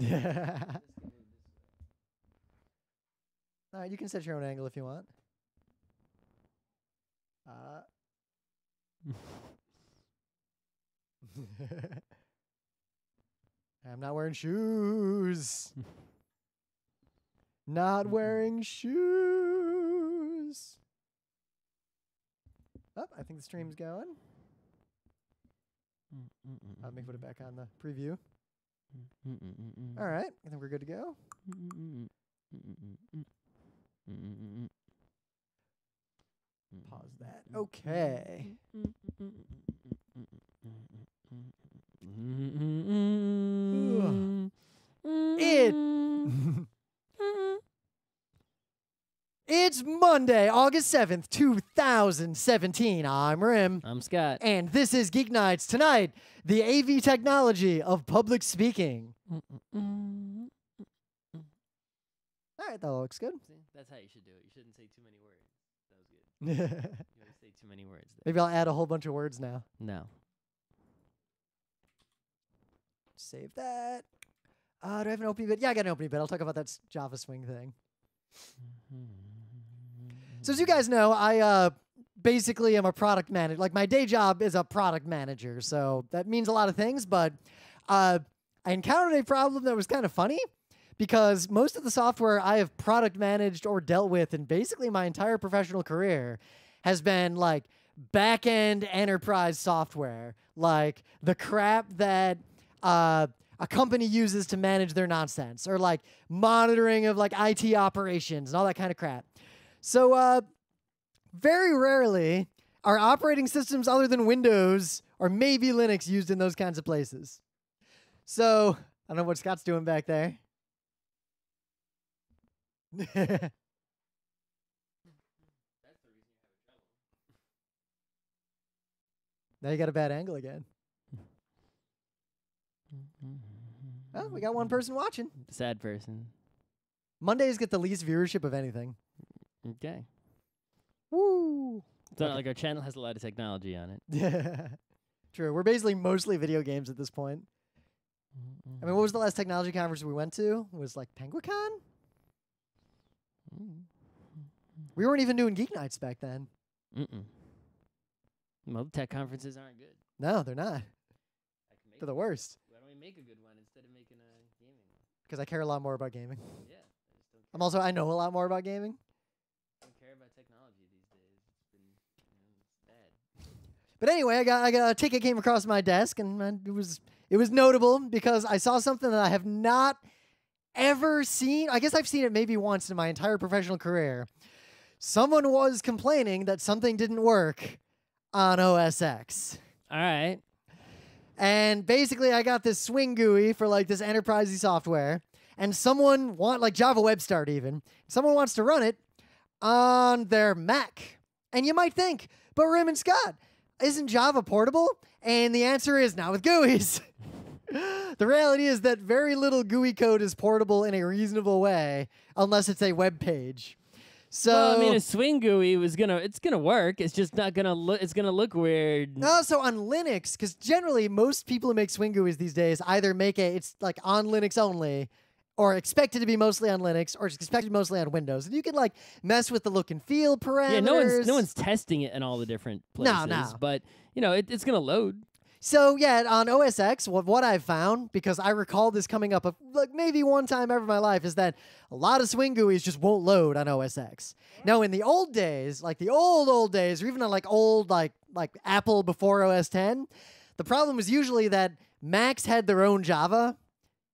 All right, you can set your own angle if you want. I'm not wearing shoes. Not wearing shoes. Oh, I think the stream's going. Let me put it back on the preview. All right, I think we're good to go. Pause that. Okay. It's Monday, August 7th, 2017. I'm Rim. I'm Scott. And this is Geek Nights. Tonight, the AV technology of public speaking. All right, that looks good. See, that's how you should do it. You shouldn't say too many words. That was good. You always say too many words there. Maybe I'll add a whole bunch of words now. No. Save that. Do I have an opening bit? Yeah, I got an opening bit. I'll talk about that Java Swing thing. So as you guys know, I basically am a product manager. Like, my day job is a product manager, so that means a lot of things. But I encountered a problem that was kind of funny because most of the software I have product managed or dealt with in basically my entire professional career has been like back-end enterprise software, like the crap that a company uses to manage their nonsense, or like monitoring of like IT operations and all that kind of crap. So very rarely are operating systems other than Windows or maybe Linux used in those kinds of places. So I don't know what Scott's doing back there. That's the reason you have trouble. Now you got a bad angle again. Oh, we got one person watching. Sad person. Mondays get the least viewership of anything. Okay. Woo! It's not like our channel has a lot of technology on it. Yeah. True. We're basically mostly video games at this point. I mean, what was the last technology conference we went to? It was like PenguinCon? We weren't even doing Geek Nights back then. Well, tech conferences aren't good. No, they're not. They're the worst. Why don't we make a good one instead of making a gaming one? Because I care a lot more about gaming. Yeah. I just don't care. I know a lot more about gaming. I don't care about technology these days. It's been, it's bad. But anyway, I got a ticket came across my desk, and it was notable because I saw something that I have not ever seen. I guess I've seen it maybe once in my entire professional career. Someone was complaining that something didn't work on OS X. All right. And basically, I got this Swing GUI for like this enterprisey software, and someone like Java Web Start even. Someone wants to run it on their Mac. And you might think, but Rim and Scott, isn't Java portable? And the answer is not with GUIs. The reality is that very little GUI code is portable in a reasonable way, unless it's a web page. So well, I mean, a Swing GUI it's gonna work. It's just not gonna look. It's gonna look weird. No, so on Linux, because generally most people who make Swing GUIs these days either make it's like on Linux only, or expected to be mostly on Linux, or it's expected mostly on Windows. And you can like mess with the look and feel parameters. Yeah, no one's testing it in all the different places. No. But you know, it's gonna load. So yeah, on OS X, what I've found, because I recall this coming up like maybe one time ever in my life, is that a lot of Swing GUIs just won't load on OS X. Now, in the old days, like the old days, or even on like old like Apple before OS 10, the problem was usually that Macs had their own Java.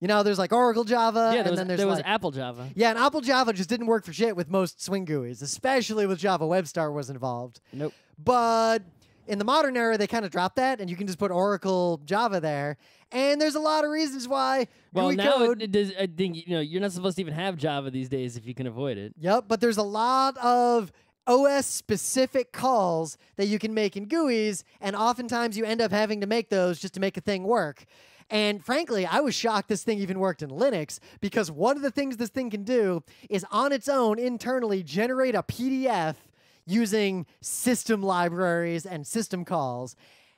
You know, there's like Oracle Java, Yeah, and then there was Apple Java. Yeah, and Apple Java just didn't work for shit with most Swing GUIs, especially with Java Web Start was involved. Nope. But in the modern era, they kind of dropped that, and you can just put Oracle Java there. And there's a lot of reasons why GUI now code... I think you're not supposed to even have Java these days if you can avoid it. Yep, but there's a lot of OS-specific calls that you can make in GUIs, and oftentimes you end up having to make those just to make a thing work. And frankly, I was shocked this thing even worked in Linux, because one of the things this thing can do is on its own internally generate a PDF using system libraries and system calls.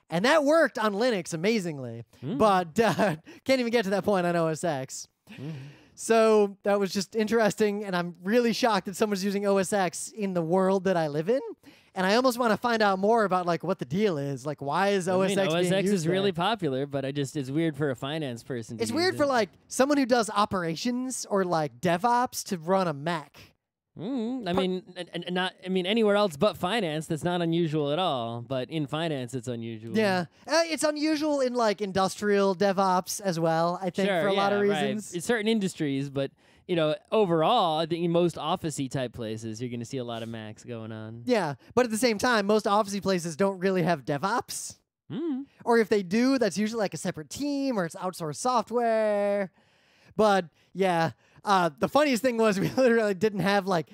And that worked on Linux amazingly, but can't even get to that point on OS X. So that was just interesting, and I'm really shocked that someone's using OS X in the world that I live in. And I almost want to find out more about like what the deal is. Like, why is OS X being used is really there? popular, but it's weird for a finance person. It's weird for like someone who does operations or like DevOps to run a Mac. I mean, anywhere else but finance, that's not unusual at all. But in finance, it's unusual. Yeah, it's unusual in like industrial DevOps as well. I think for a lot of reasons. Right. In certain industries, but overall, I think in most office-y type places, you're going to see a lot of Macs going on. Yeah, but at the same time, most office-y places don't really have DevOps. Or if they do, that's usually like a separate team or it's outsourced software. But yeah. The funniest thing was we literally didn't have like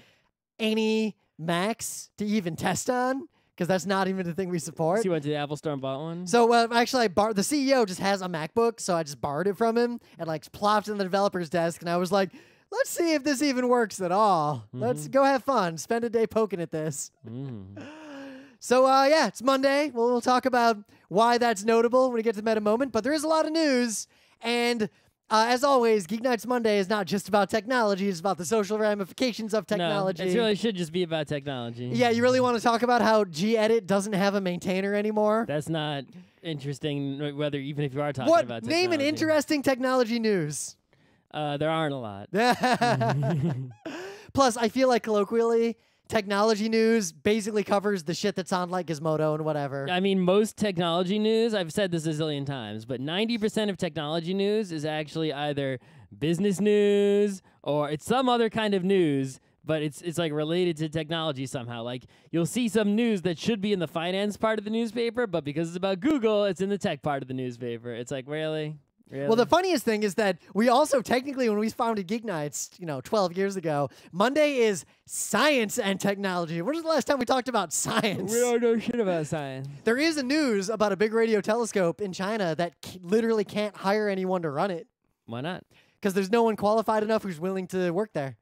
any Macs to even test on because that's not even the thing we support. So you went to the Apple Store and bought one? So actually, the CEO just has a MacBook, so I just borrowed it from him and like plopped it on the developer's desk, and I was like, let's see if this even works at all. Let's go have fun. Spend a day poking at this. So yeah, it's Monday. We'll talk about why that's notable when we get to Meta Moment, but there is a lot of news, and as always, Geek Nights Monday is not just about technology. It's about the social ramifications of technology. No, it really should just be about technology. Yeah, you really want to talk about how Gedit doesn't have a maintainer anymore? That's not interesting, even if you are talking about technology. Name an interesting technology news. There aren't a lot. Plus, I feel like colloquially, technology news basically covers the shit that's on like Gizmodo and whatever. I mean, most technology news, I've said this a zillion times, but 90% of technology news is actually either business news or it's some other kind of news, but it's like related to technology somehow. Like you'll see some news that should be in the finance part of the newspaper, but because it's about Google, it's in the tech part of the newspaper. It's like, really? Really? Well, the funniest thing is that we also technically, when we founded Geek Nights, 12 years ago, Monday is science and technology. When was the last time we talked about science? We don't know shit about science. There is a news about a big radio telescope in China that literally can't hire anyone to run it. Why not? Because there's no one qualified enough who's willing to work there.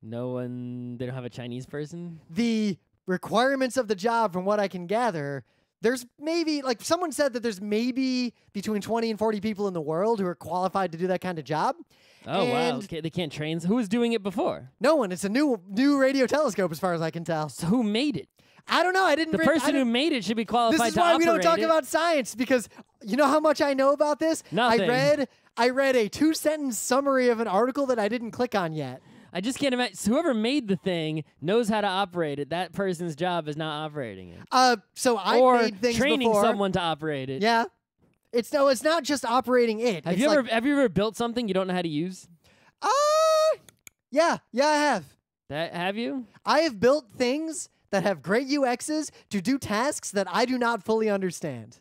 No one, they don't have a Chinese person? The requirements of the job, from what I can gather, there's maybe, like someone said that there's maybe between 20 and 40 people in the world who are qualified to do that kind of job. Oh, wow. Okay, they can't train. Who was doing it before? No one. It's a new radio telescope as far as I can tell. So who made it? I don't know. The person who made it should be qualified to operate it. This is why we don't talk about science, because you know how much I know about this? Nothing. I read a 2-sentence summary of an article that I didn't click on yet. I just can't imagine. So whoever made the thing knows how to operate it. That person's job is not operating it. So I made things training before. someone to operate it. Yeah. It's not just operating it. Have you ever built something you don't know how to use? Yeah, I have. Have you? I have built things that have great UXs to do tasks that I do not fully understand.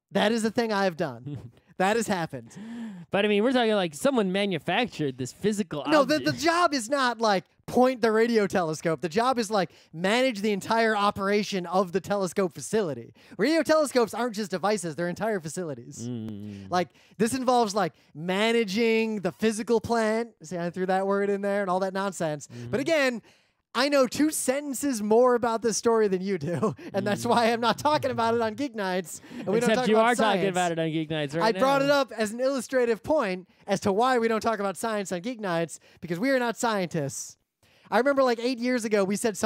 That is a thing I have done. That has happened. But I mean, we're talking like someone manufactured this physical No, object. the job is not like point the radio telescope. The job is like manage the entire operation of the telescope facility. Radio telescopes aren't just devices, they're entire facilities. Like this involves like managing the physical plant. See, I threw that word in there and all that nonsense. But again, I know 2 sentences more about this story than you do, and that's why I'm not talking about it on Geek Nights. And we Except don't talk you about are science. talking about it on Geek Nights right now. I brought it up as an illustrative point as to why we don't talk about science on Geek Nights, because we are not scientists. I remember like 8 years ago, we said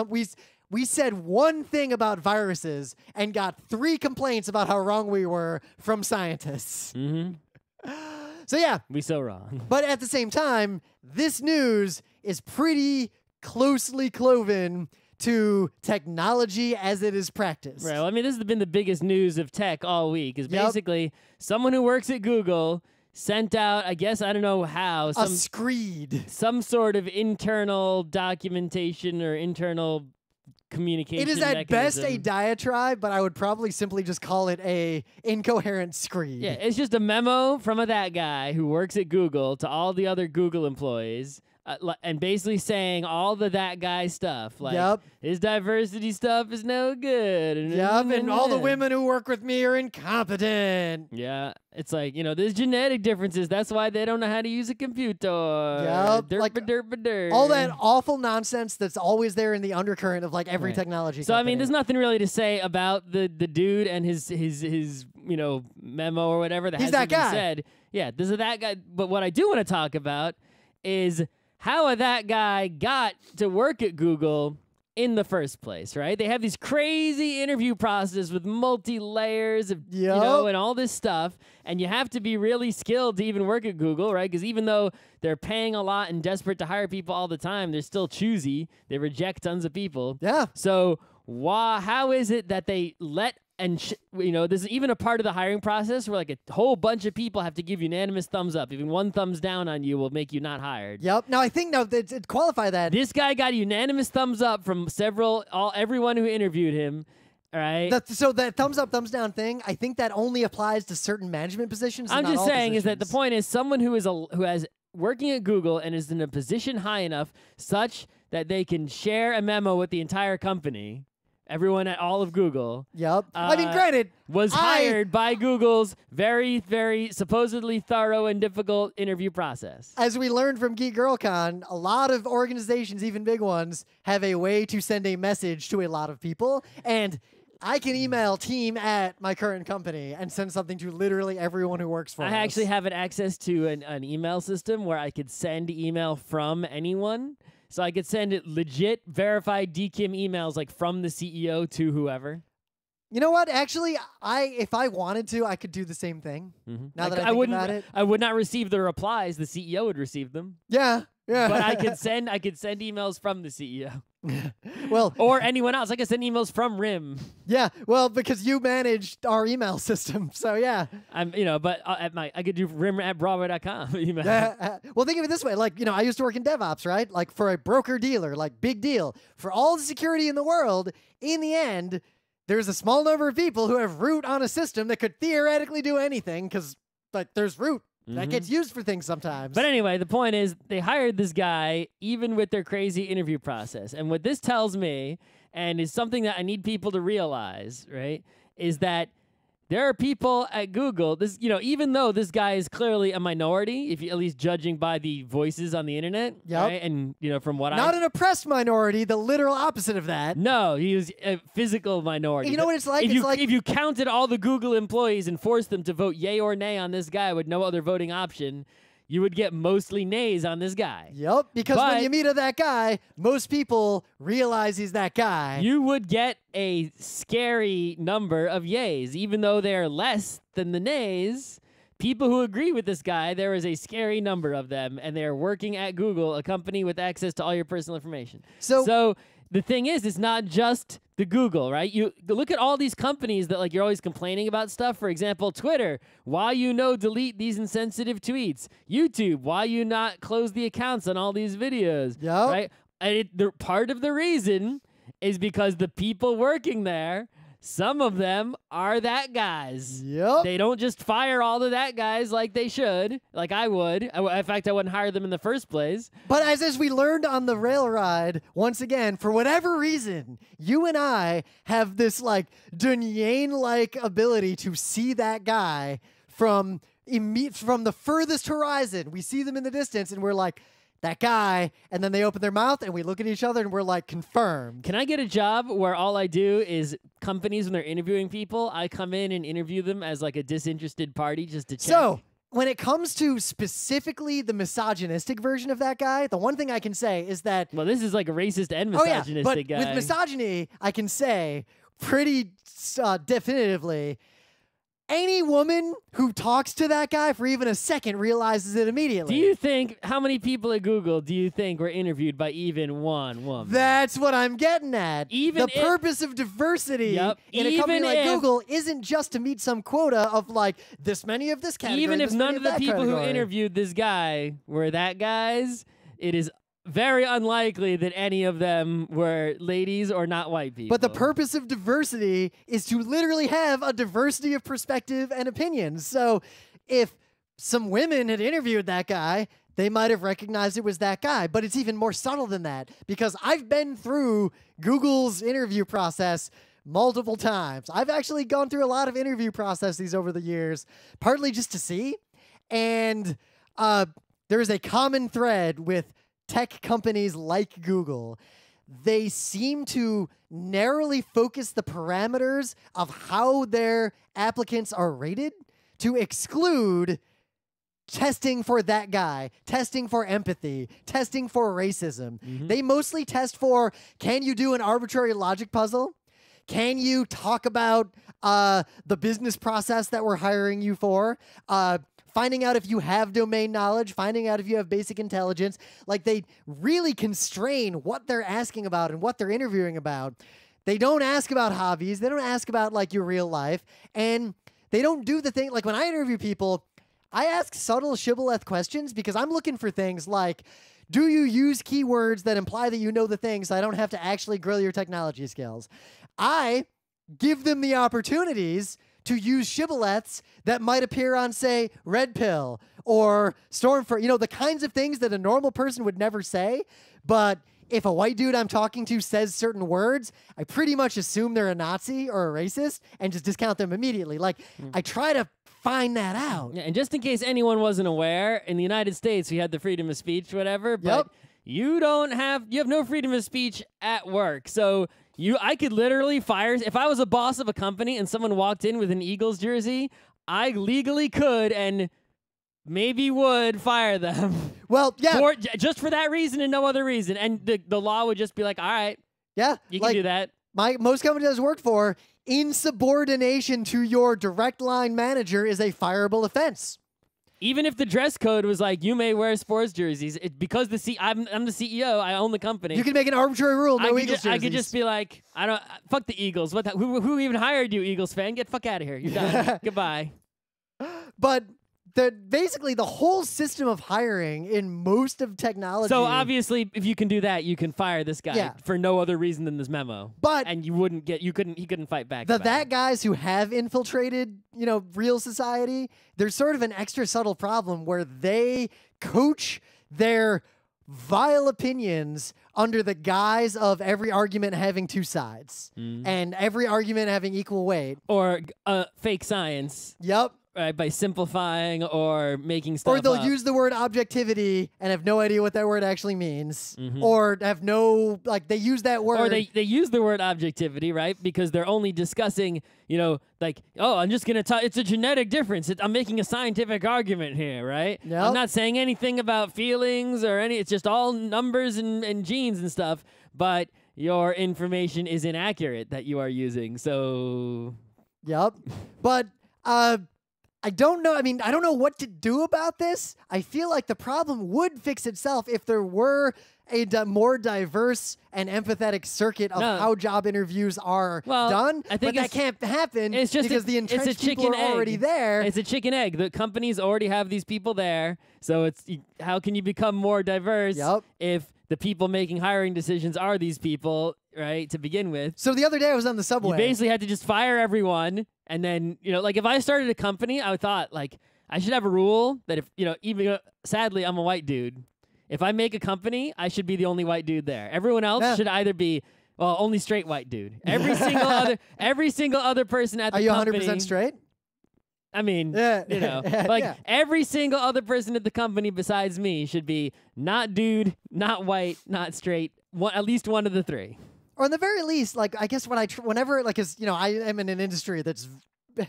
we said one thing about viruses and got 3 complaints about how wrong we were from scientists. So yeah. We so wrong. But at the same time, this news is pretty closely cloven to technology as it is practiced. Right. Well, I mean, this has been the biggest news of tech all week. Is basically someone who works at Google sent out, I guess, I don't know how, a screed, some sort of internal documentation or internal communication. It is at best mechanism. a diatribe, but I would probably simply just call it a incoherent screed. Yeah, it's just a memo from that guy who works at Google to all the other Google employees and basically saying all that guy stuff. Like, Yep. his diversity stuff is no good. Yep, and all the women who work with me are incompetent. Yeah, it's like, there's genetic differences. That's why they don't know how to use a computer. Yep, Derp, like, derp. all that awful nonsense that's always there in the undercurrent of like every technology So, I company. mean, there's nothing really to say about the dude and his memo or whatever that He's hasn't that been guy. said. Yeah, this is that guy. But what I do want to talk about is how that guy got to work at Google in the first place, right? They have these crazy interview processes with multi-layers of, and all this stuff. And you have to be really skilled to even work at Google, right? Because even though they're paying a lot and desperate to hire people all the time, they're still choosy. They reject tons of people. Yeah. So how is it that they let there's even a part of the hiring process where like a whole bunch of people have to give unanimous thumbs up. Even one thumbs down on you will make you not hired. Yep. Now I think to qualify that, This guy got a unanimous thumbs up from everyone who interviewed him. All right. so that thumbs up, thumbs down thing, I think that only applies to certain management positions. I'm and not just all saying is that the positions. point is someone who has working at Google and is in a position high enough such that they can share a memo with the entire company. Everyone at all of Google. Yep. I mean, granted, was hired by Google's very, very supposedly thorough and difficult interview process. As we learned from Geek GirlCon, a lot of organizations, even big ones, have a way to send a message to a lot of people. And I can email team at my current company and send something to literally everyone who works for us. I actually have access to an email system where I could send email from anyone. So I could send it legit verified DKIM emails like from the CEO to whoever. You know what? Actually, if I wanted to, I could do the same thing. Now that I think about it, I would not receive the replies. The CEO would receive them. Yeah. But I could send emails from the CEO. Well, or anyone else. I could send emails from RIM. Yeah, well, because you managed our email system, so yeah. But I could do rim@broadway.com email. Well, think of it this way, like, I used to work in DevOps, right? Like for a broker dealer, like big deal. For all the security in the world, in the end, there's a small number of people who have root on a system that could theoretically do anything because, like, there's root. That gets used for things sometimes. But anyway, the point is they hired this guy even with their crazy interview process. And what this tells me, and is something that I need people to realize, right, is that there are people at Google, even though this guy is clearly a minority, if you at least judging by the voices on the internet, right? And from what Not an oppressed minority, the literal opposite of that. No, he was a physical minority. You know what it's like? If you counted all the Google employees and forced them to vote yay or nay on this guy with no other voting option, you would get mostly nays on this guy. Yep, because when you meet that guy, most people realize he's that guy. You would get a scary number of yays, even though they're less than the nays. People who agree with this guy, there is a scary number of them, and they're working at Google, a company with access to all your personal information. So the thing is, it's not just the Google, right? You look at all these companies that you're always complaining about stuff. For example, Twitter, why delete these insensitive tweets? YouTube, why you not close the accounts on all these videos? Yep. Right? And part of the reason is because the people working there, some of them are that guys. Yep. They don't just fire all the that guys like they should, like I would. In fact, I wouldn't hire them in the first place. But as we learned on the rail ride, once again, for whatever reason, you and I have this Dunyan-like ability to see that guy from the furthest horizon. We see them in the distance, and we're like, that guy, and then they open their mouth and we look at each other and we're like, confirmed. Can I get a job where all I do is companies when they're interviewing people, I come in and interview them as a disinterested party just to check? So when it comes to specifically the misogynistic version of that guy, the one thing I can say is that... Well, this is a racist and misogynistic guy. With misogyny, I can say pretty definitively... Any woman who talks to that guy for even a second realizes it immediately. Do you think, how many people at Google do you think were interviewed by even one woman? That's what I'm getting at. The purpose of diversity in a company like Google isn't just to meet some quota of this many of this category. Even if none of the people category. who interviewed this guy were that guys, it is very unlikely that any of them were ladies or not white people. But the purpose of diversity is to literally have a diversity of perspective and opinions. So if some women had interviewed that guy, they might have recognized it was that guy. But it's even more subtle than that, because I've been through Google's interview process multiple times. I've actually gone through a lot of interview processes over the years, partly just to see. And there is a common thread with tech companies like Google. They seem to narrowly focus the parameters of how their applicants are rated to exclude testing for that guy, testing for empathy, testing for racism. They mostly test for, can you do an arbitrary logic puzzle? Can you talk about the business process that we're hiring you for? Finding out if you have domain knowledge, finding out if you have basic intelligence. Like, they really constrain what they're asking about and what they're interviewing about. They don't ask about hobbies. They don't ask about, like, your real life. And they don't do the thing, like, when I interview people, I ask subtle shibboleth questions because I'm looking for things like, do you use keywords that imply that you know the thing so I don't have to actually grill your technology skills? I give them the opportunities to use shibboleths that might appear on, say, Red Pill or Stormfront, you know, the kinds of things that a normal person would never say. But if a white dude I'm talking to says certain words, I pretty much assume they're a Nazi or a racist and just discount them immediately. Like, I try to find that out. Yeah, and just in case anyone wasn't aware, in the United States, we had the freedom of speech, whatever, but you have no freedom of speech at work. So I could literally fire, if I was a boss of a company and someone walked in with an Eagles jersey, I legally could and maybe would fire them. Well, yeah. Just for that reason and no other reason. And the law would just be like, all right, yeah, you can do that. Most companies I work for, insubordination to your direct line manager is a fireable offense. Even if the dress code was like, you may wear sports jerseys, because I'm the CEO, I own the company. You can make an arbitrary rule, no Eagles jerseys. I could just be like, fuck the Eagles. Who even hired you, Eagles fan? Get the fuck out of here. You're done. Goodbye. But basically the whole system of hiring in most of technology. So obviously, if you can do that, you can fire this guy for no other reason than this memo. And he couldn't fight back. That guys who have infiltrated, you know, real society, there's sort of an extra subtle problem where they coach their vile opinions under the guise of every argument having two sides and every argument having equal weight. Or fake science. Yep. Right, by simplifying or making stuff Or they'll up. use the word objectivity and have no idea what that word actually means. Or have no, like, they use that word. Or they use the word objectivity, right? Because they're only discussing, you know, like, oh, I'm just going to talk. It's a genetic difference. I'm making a scientific argument here, right? Yep. I'm not saying anything about feelings or it's just all numbers and genes and stuff. But your information is inaccurate that you are using. So. Yep. But, I don't know. I mean, I don't know what to do about this. I feel like the problem would fix itself if there were a more diverse and empathetic circuit of how job interviews are done. I think that can't happen because the entrenched people are already there. It's a chicken egg. The companies already have these people there. So how can you become more diverse if the people making hiring decisions are these people, right, to begin with? So the other day I was on the subway. You basically had to just fire everyone. And then, you know, like if I started a company, I thought, like, I should have a rule that if, you know, even sadly, I'm a white dude. If I make a company, I should be the only white dude there. Everyone else should either be, well, only straight white dude. Every single other person at the company. Are you 100% straight? I mean, you know, like every single other person at the company besides me should be not dude, not white, not straight. At least one of the three. Or in the very least, like, I guess whenever, like, cause, you know, I am in an industry that's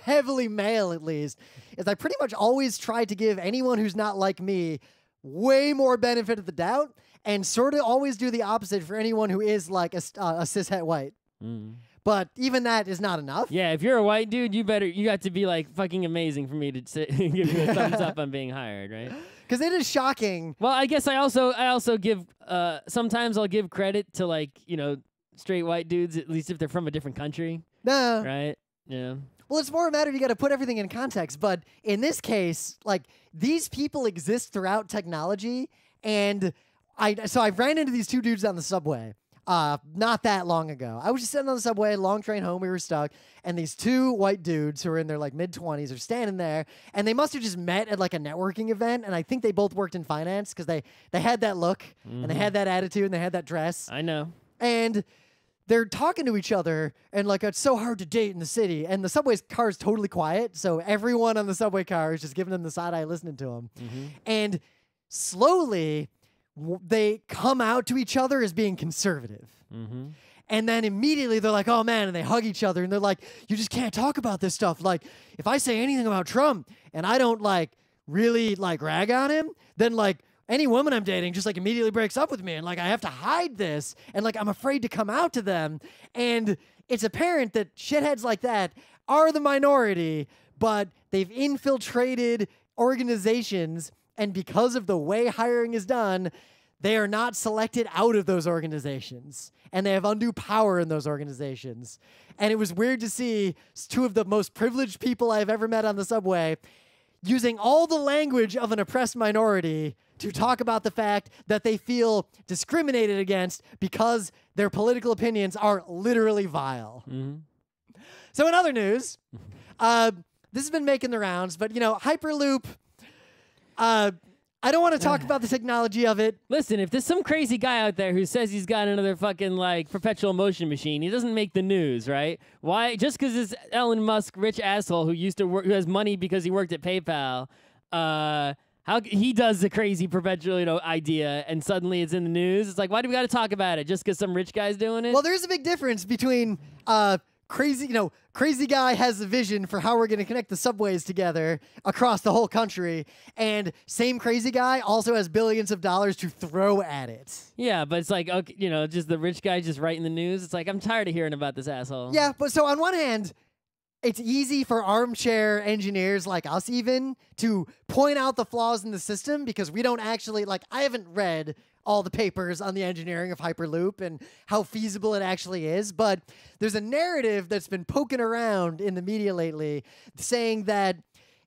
heavily male, at least, is I pretty much always try to give anyone who's not like me way more benefit of the doubt and sort of always do the opposite for anyone who is like a cishet white. But even that is not enough. Yeah, if you're a white dude, you got to be like fucking amazing for me to give you a thumbs up on being hired, right? Because it is shocking. Well, I guess I also give sometimes I'll give credit to, like, you know, straight white dudes, at least if they're from a different country. No. Right? Yeah. Well, it's more a matter of you got to put everything in context. But in this case, like, these people exist throughout technology. And I ran into these two dudes on the subway. not that long ago. I was just sitting on the subway, long train home, we were stuck, and these two white dudes who are in their like mid-20s are standing there, and they must have just met at like a networking event, and I think they both worked in finance because they had that look, and they had that attitude, and they had that dress. I know. And they're talking to each other, and like it's so hard to date in the city, and the subway's car is totally quiet, so everyone on the subway car is just giving them the side eye listening to them. And slowly, they come out to each other as being conservative. And then immediately they're like, oh man, and they hug each other, and they're like, you just can't talk about this stuff. Like, if I say anything about Trump and I don't like really like rag on him, then like any woman I'm dating just like immediately breaks up with me, and like I have to hide this, and like I'm afraid to come out to them. And it's apparent that shitheads like that are the minority, but they've infiltrated organizations, and because of the way hiring is done, they are not selected out of those organizations, and they have undue power in those organizations. And it was weird to see two of the most privileged people I've ever met on the subway using all the language of an oppressed minority to talk about the fact that they feel discriminated against because their political opinions are literally vile. So in other news, this has been making the rounds, but, you know, Hyperloop, I don't want to talk about the technology of it. Listen, if there's some crazy guy out there who says he's got another fucking like perpetual motion machine, he doesn't make the news, right? Why? Just because this Elon Musk rich asshole who used to work, who has money because he worked at PayPal, how he does the crazy perpetual, idea, and suddenly it's in the news. It's like, why do we got to talk about it? Just because some rich guy's doing it? Well, there's a big difference between crazy guy has a vision for how we're going to connect the subways together across the whole country, and same crazy guy also has billions of dollars to throw at it. Yeah, but it's like, okay, just the rich guy just writing the news. It's like, I'm tired of hearing about this asshole. Yeah, but so on one hand, it's easy for armchair engineers like us even to point out the flaws in the system because we don't actually, like, I haven't read all the papers on the engineering of Hyperloop and how feasible it actually is, but there's a narrative that's been poking around in the media lately saying that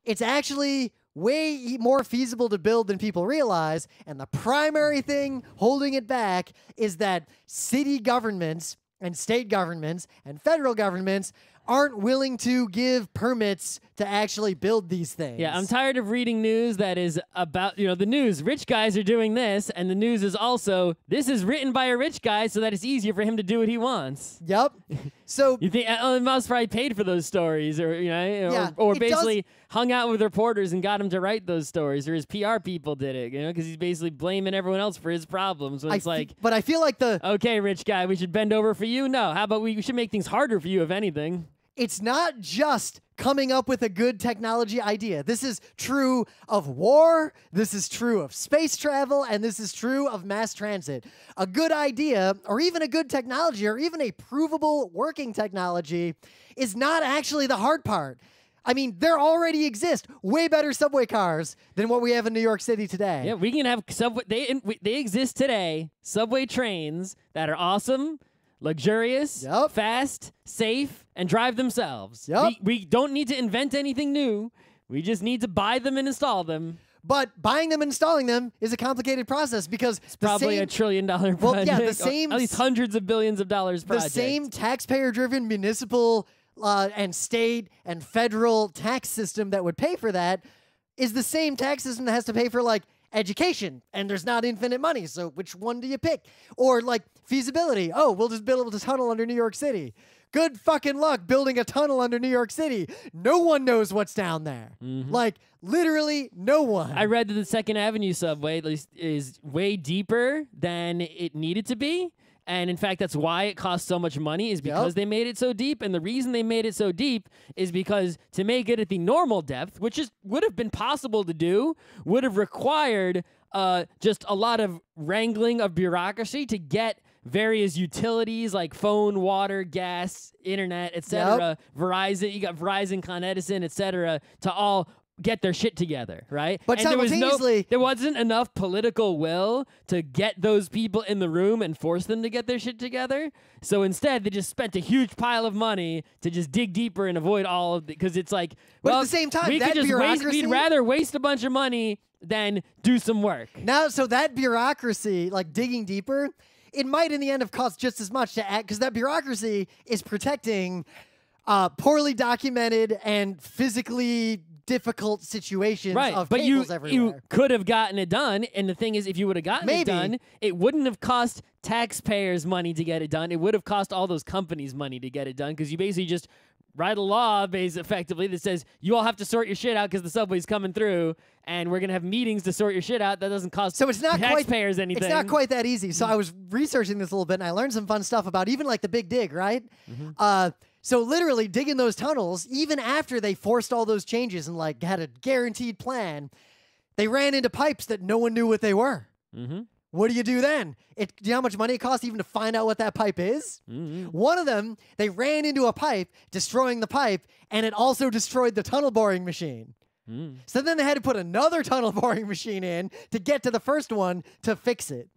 it's actually way more feasible to build than people realize, and the primary thing holding it back is that city governments and state governments and federal governments aren't willing to give permits to actually build these things. Yeah, I'm tired of reading news that is about, the news. Rich guys are doing this, and the news is also, this is written by a rich guy so that it's easier for him to do what he wants. Yep. So you think Elon Musk probably paid for those stories, or or basically hung out with reporters and got him to write those stories, or his PR people did it, because he's basically blaming everyone else for his problems. So it's but I feel like okay, rich guy, we should bend over for you. No, how about we should make things harder for you, if anything. It's not just coming up with a good technology idea. This is true of war, this is true of space travel, and this is true of mass transit. A good idea, or even a good technology, or even a provable working technology is not actually the hard part. I mean, there already exist way better subway cars than what we have in New York City today. Yeah, we can have subway. They exist today. Subway trains that are awesome, luxurious, fast, safe, and drive themselves. We don't need to invent anything new. We just need to buy them and install them. But buying them and installing them is a complicated process because it's probably $1 trillion project. Well, yeah, the same, at least hundreds of billions of dollars project. The same taxpayer-driven municipal and state and federal tax system that would pay for that is the same tax system that has to pay for, like, education, and there's not infinite money, so which one do you pick? Or, like, feasibility. Oh, we'll just build a tunnel under New York City. Good fucking luck building a tunnel under New York City. No one knows what's down there. Like, literally no one. I read that the 2nd Avenue subway is way deeper than it needed to be. And in fact, that's why it costs so much money, is because they made it so deep. And the reason they made it so deep is because to make it at the normal depth, which would have been possible to do, would have required just a lot of wrangling of bureaucracy to get various utilities like phone, water, gas, internet, etc. Verizon, you got Verizon, Con Edison, etc. to all get their shit together, right? But simultaneously, there wasn't enough political will to get those people in the room and force them to get their shit together. So instead, they just spent a huge pile of money to just dig deeper and avoid all of because it's like, but at the same time, we'd rather waste a bunch of money than do some work. Now, so that bureaucracy, like digging deeper, it might in the end have cost just as much to act, because that bureaucracy is protecting poorly documented and physically difficult situations of but cables you everywhere. could have gotten it done, and the thing is, if you would have gotten it done, it wouldn't have cost taxpayers money to get it done. It would have cost all those companies money to get it done, because you basically just write a law effectively that says you all have to sort your shit out because the subway's coming through, and we're gonna have meetings to sort your shit out. That doesn't cost taxpayers anything. It's not quite that easy. So I was researching this a little bit, and I learned some fun stuff about even like the Big Dig, right? So literally digging those tunnels, even after they forced all those changes and like had a guaranteed plan, they ran into pipes that no one knew what they were. What do you do then? Do you know how much money it costs even to find out what that pipe is? One of them, they ran into a pipe, destroying the pipe, and it also destroyed the tunnel boring machine. So then they had to put another tunnel boring machine in to get to the first one to fix it.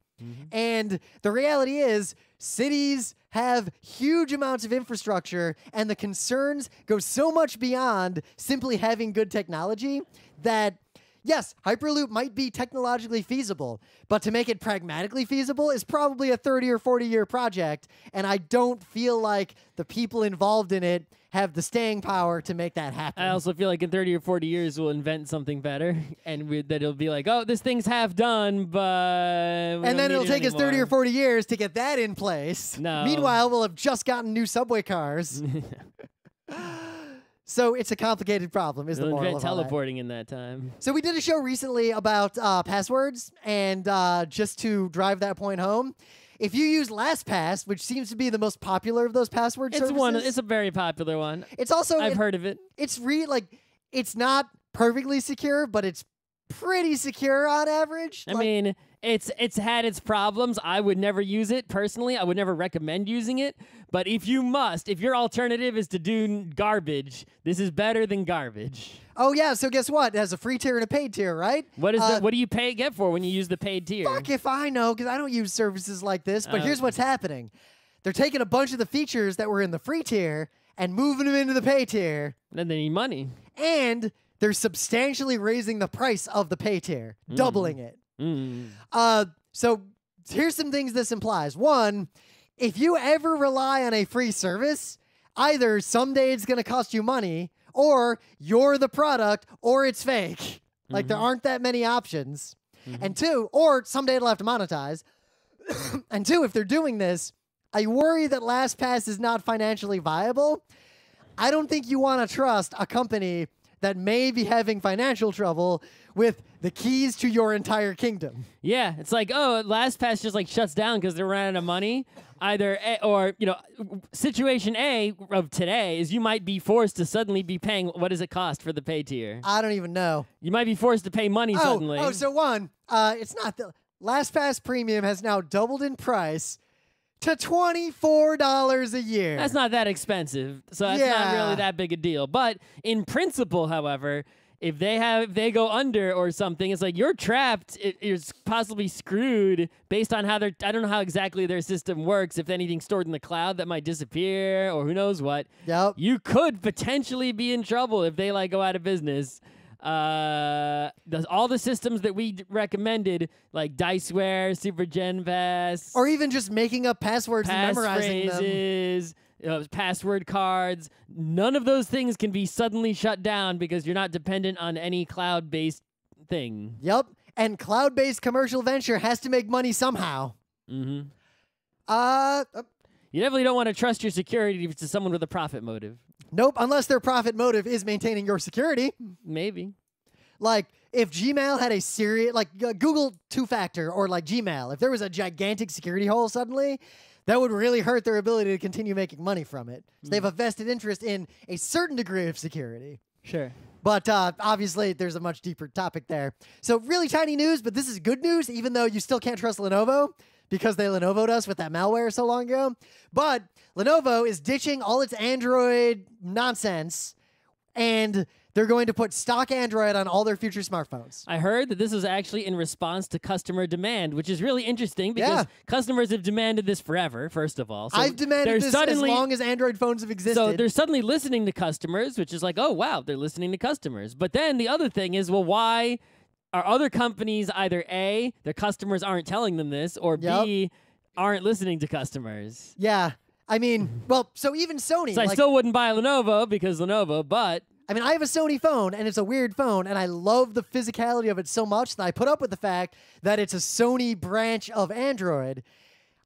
And the reality is, cities have huge amounts of infrastructure, and the concerns go so much beyond simply having good technology that, yes, Hyperloop might be technologically feasible, but to make it pragmatically feasible is probably a 30 or 40-year project, and I don't feel like the people involved in it have the staying power to make that happen. I also feel like in 30 or 40 years we'll invent something better, and that it'll be like, oh, this thing's half done, but and then it'll take us 30 or 40 years to get that in place. No. Meanwhile, we'll have just gotten new subway cars. So it's a complicated problem, is the They'll moral invent of all that. teleporting in that time. So we did a show recently about passwords, and just to drive that point home, if you use LastPass, which seems to be the most popular of those password services, It's a very popular one. It's also I've heard of it. It's it's not perfectly secure, but it's pretty secure on average. I mean, it's had its problems. I would never use it personally. I would never recommend using it. But if your alternative is to do garbage, this is better than garbage. Oh yeah, so guess what? It has a free tier and a paid tier, right? What do you get for when you use the paid tier? Fuck if I know, because I don't use services like this. But here's what's happening. They're taking a bunch of the features that were in the free tier and moving them into the pay tier. And they need money. And they're substantially raising the price of the pay tier, doubling it. So here's some things this implies. One, if you ever rely on a free service, either someday it's going to cost you money, or you're the product, or it's fake. Like, there aren't that many options. And two, or someday it'll have to monetize. And two, if they're doing this, I worry that LastPass is not financially viable. I don't think you want to trust a company that may be having financial trouble with the keys to your entire kingdom. Yeah, it's like, oh, LastPass just like shuts down because they're running out of money. Situation A of today is you might be forced to suddenly be paying, what does it cost for the pay tier? I don't even know. You might be forced to pay money suddenly. So one, it's not the LastPass Premium has now doubled in price to $24 a year. That's not that expensive, so that's not really that big a deal. But in principle, however, if they go under or something, it's like you're trapped. You're possibly screwed based on how I don't know how exactly their system works. If anything's stored in the cloud, that might disappear, or who knows what. Yep. You could potentially be in trouble if they go out of business. All the systems that we recommended, like Diceware, Super Gen Pass, or even just making up passwords and memorizing phrases, password cards, none of those things can be suddenly shut down because you're not dependent on any cloud-based thing. Yep, and cloud-based commercial venture has to make money somehow. You definitely don't want to trust your security to someone with a profit motive. Nope, unless their profit motive is maintaining your security. Maybe. Like, if Gmail had a serious, like Google two-factor or like Gmail, if there was a gigantic security hole suddenly, that would really hurt their ability to continue making money from it. So they have a vested interest in a certain degree of security. Sure. But obviously, there's a much deeper topic there. So really tiny news, but this is good news, even though you still can't trust Lenovo because they Lenovo'd us with that malware so long ago. But Lenovo is ditching all its Android nonsense, and they're going to put stock Android on all their future smartphones. I heard that this was actually in response to customer demand, which is really interesting because customers have demanded this forever, first of all. So I've demanded this as long as Android phones have existed. So they're suddenly listening to customers, which is like, oh, wow, they're listening to customers. But then the other thing is, well, why are other companies either A, their customers aren't telling them this, or B, aren't listening to customers. Yeah. I mean, well, so even Sony. So I like, still wouldn't buy a Lenovo because Lenovo, but I mean, I have a Sony phone, and it's a weird phone, and I love the physicality of it so much that I put up with the fact that it's a Sony branch of Android.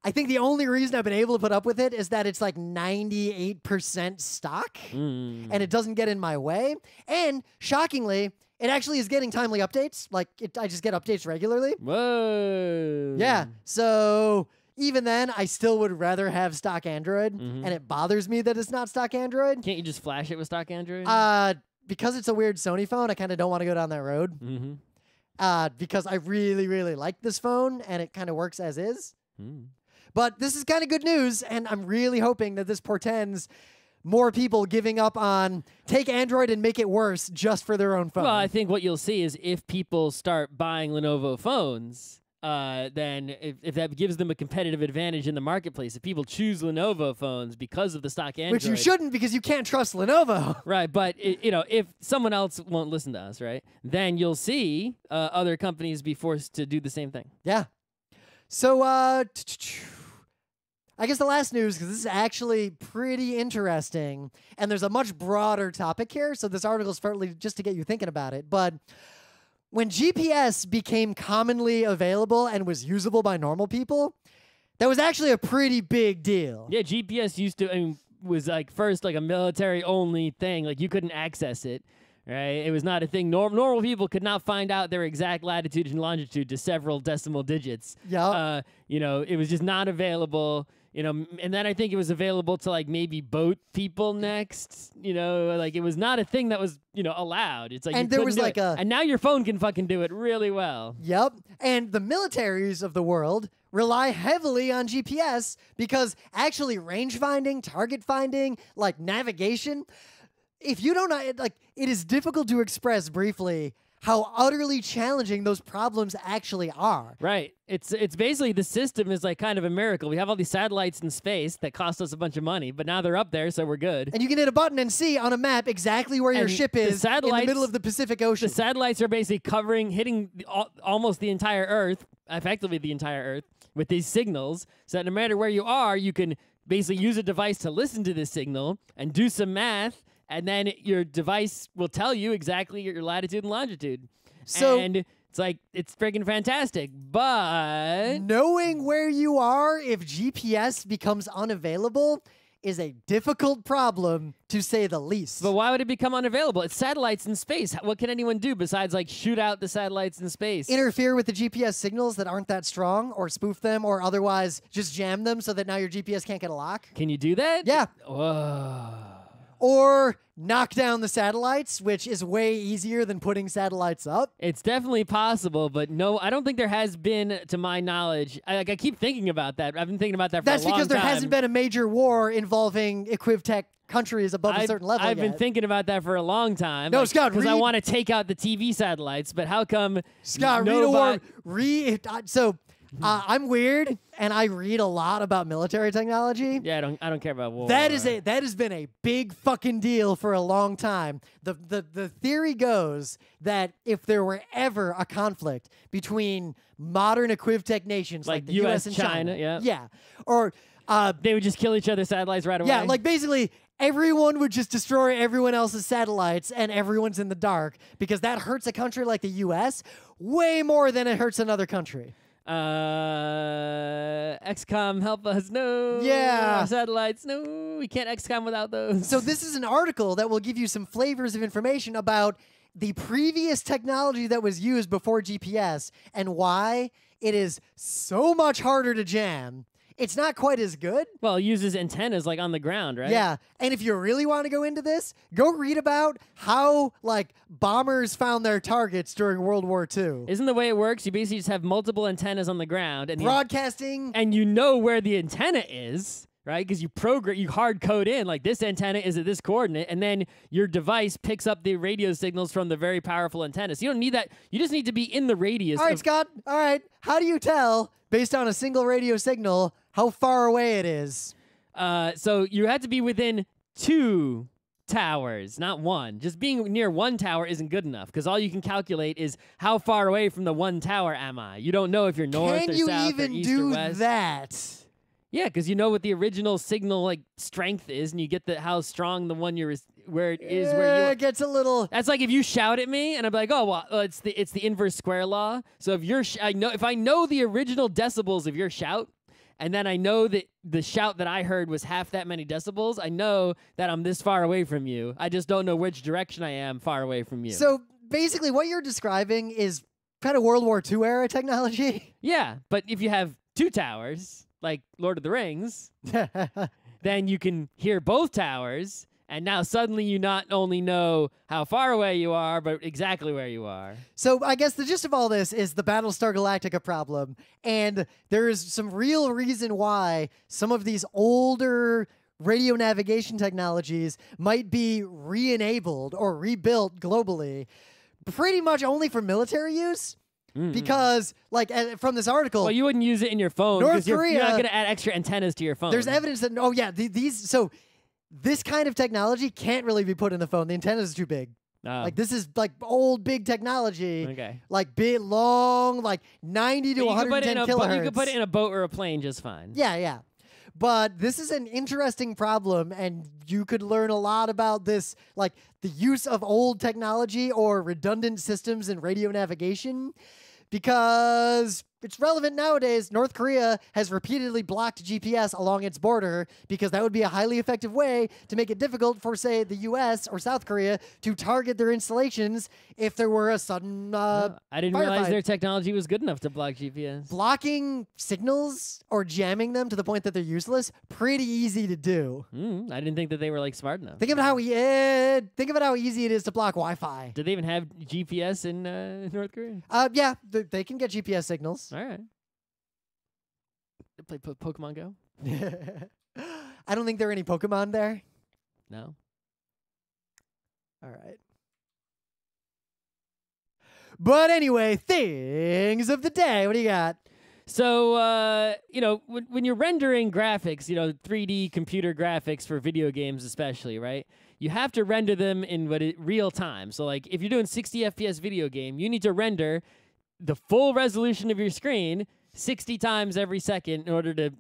I think the only reason I've been able to put up with it is that it's like 98% stock, and it doesn't get in my way. And shockingly, it actually is getting timely updates. Like, I just get updates regularly. whoa. Yeah, so even then, I still would rather have stock Android, and it bothers me that it's not stock Android. Can't you just flash it with stock Android? Because it's a weird Sony phone, I kind of don't want to go down that road. Because I really, really like this phone, and it kind of works as is. But this is kind of good news, and I'm really hoping that this portends more people giving up on take Android and make it worse just for their own phone. Well, I think what you'll see is if people start buying Lenovo phones, then if that gives them a competitive advantage in the marketplace, if people choose Lenovo phones because of the stock Android. Which you shouldn't, because you can't trust Lenovo. Right, but if someone else won't listen to us, right, then you'll see other companies be forced to do the same thing. Yeah. So, I guess the last news, because this is actually pretty interesting, and there's a much broader topic here, so this article is partly just to get you thinking about it, but when GPS became commonly available and was usable by normal people, that was actually a pretty big deal. Yeah, GPS was like first like a military-only thing, like you couldn't access it. Right, it was not a thing. Normal people could not find out their exact latitude and longitude to several decimal digits. Yeah. It was just not available. And then I think it was available to like maybe boat people next. Like it was not a thing that was allowed. It's like and there was like and now your phone can fucking do it really well. Yep. And the militaries of the world rely heavily on GPS because actually range finding, target finding, like navigation. If you don't know, it is difficult to express briefly how utterly challenging those problems actually are. Right. It's basically the system is like kind of a miracle. We have all these satellites in space that cost us a bunch of money, but now they're up there, so we're good. And you can hit a button and see on a map exactly where your ship is in the middle of the Pacific Ocean. The satellites are basically hitting almost the entire Earth, effectively the entire Earth, with these signals, so that no matter where you are, you can basically use a device to listen to this signal and do some math. And then your device will tell you exactly your latitude and longitude. And it's like, it's freaking fantastic. But knowing where you are if GPS becomes unavailable is a difficult problem, to say the least. But why would it become unavailable? It's satellites in space. What can anyone do besides like shoot out the satellites in space? Interfere with the GPS signals that aren't that strong, or spoof them, or otherwise just jam them so that now your GPS can't get a lock? Can you do that? Yeah. Whoa. Or knock down the satellites, which is way easier than putting satellites up. It's definitely possible, but no, I don't think there has been, to my knowledge. I keep thinking about that. I've been thinking about that for a long time. That's because there hasn't been a major war involving equivtech countries above a certain level I've been thinking about that for a long time. No, Scott, because I want to take out the TV satellites, but how come Scott, So I'm weird, and I read a lot about military technology. Yeah, I don't care about war. That has been a big fucking deal for a long time. The theory goes that if there were ever a conflict between modern equivtech nations like the US and China, or they would just kill each other's satellites right away. Yeah, like basically everyone would just destroy everyone else's satellites and everyone's in the dark, because that hurts a country like the US way more than it hurts another country. XCOM, help us. No. Yeah. Satellites. No, we can't XCOM without those. So this is an article that will give you some flavors of information about the previous technology that was used before GPS and why it is so much harder to jam. It's not quite as good. Well, it uses antennas like on the ground, right? Yeah. And if you really want to go into this, go read about how like bombers found their targets during World War II. Isn't the way it works? You basically just have multiple antennas on the ground and broadcasting, and you know where the antenna is, right? Because you hard code in like this antenna is at this coordinate, and then your device picks up the radio signals from the very powerful antenna. So you don't need that. You just need to be in the radius. All right, Scott. All right. How do you tell based on a single radio signal how far away it is? So you have to be within 2 towers, not one. Just being near one tower isn't good enough because all you can calculate is how far away from the one tower am I. You don't know if you're north Can or you south even or east do or west. that? Yeah, because you know what the original signal like strength is, and you get how strong the one you're where it is where you. It gets a little. That's like if you shout at me, and I'm like, oh well, it's the inverse square law. So if if I know the original decibels of your shout, and then I know that the shout that I heard was half that many decibels, I know that I'm this far away from you. I just don't know which direction I am far away from you. So basically, what you're describing is kind of World War II era technology. Yeah, but if you have two towers, like Lord of the Rings, then you can hear both towers, and now suddenly you not only know how far away you are, but exactly where you are. So I guess the gist of all this is the Battlestar Galactica problem, and there is some real reason why some of these older radio navigation technologies might be re-enabled or rebuilt globally, pretty much only for military use. Because, like, from this article... Well, you wouldn't use it in your phone because you're not going to add extra antennas to your phone. There's evidence that, oh, yeah, so this kind of technology can't really be put in the phone. The antenna's too big. Oh. Like, this is, like, old, big technology. Okay. Like, big, long, like, 90 to 110 kilohertz. You could put it in a boat or a plane just fine. Yeah, yeah. But this is an interesting problem, and you could learn a lot about this, like, the use of old technology or redundant systems in radio navigation. Because it's relevant nowadays. North Korea has repeatedly blocked GPS along its border because that would be a highly effective way to make it difficult for, say, the U.S. or South Korea to target their installations if there were a sudden I didn't realize firefight. their technology was good enough to block GPS. Blocking signals or jamming them to the point that they're useless, pretty easy to do. I didn't think that they were like smart enough. Think of how easy it is to block Wi-Fi. Do they even have GPS in North Korea? Yeah, they can get GPS signals. All right. Play Pokemon Go? I don't think there are any Pokemon there. No. All right. But anyway, things of the day. What do you got? So, when you're rendering graphics, 3D computer graphics for video games especially, right? You have to render them in real time. So, like, if you're doing 60 FPS video game, you need to render the full resolution of your screen 60 times every second in order to,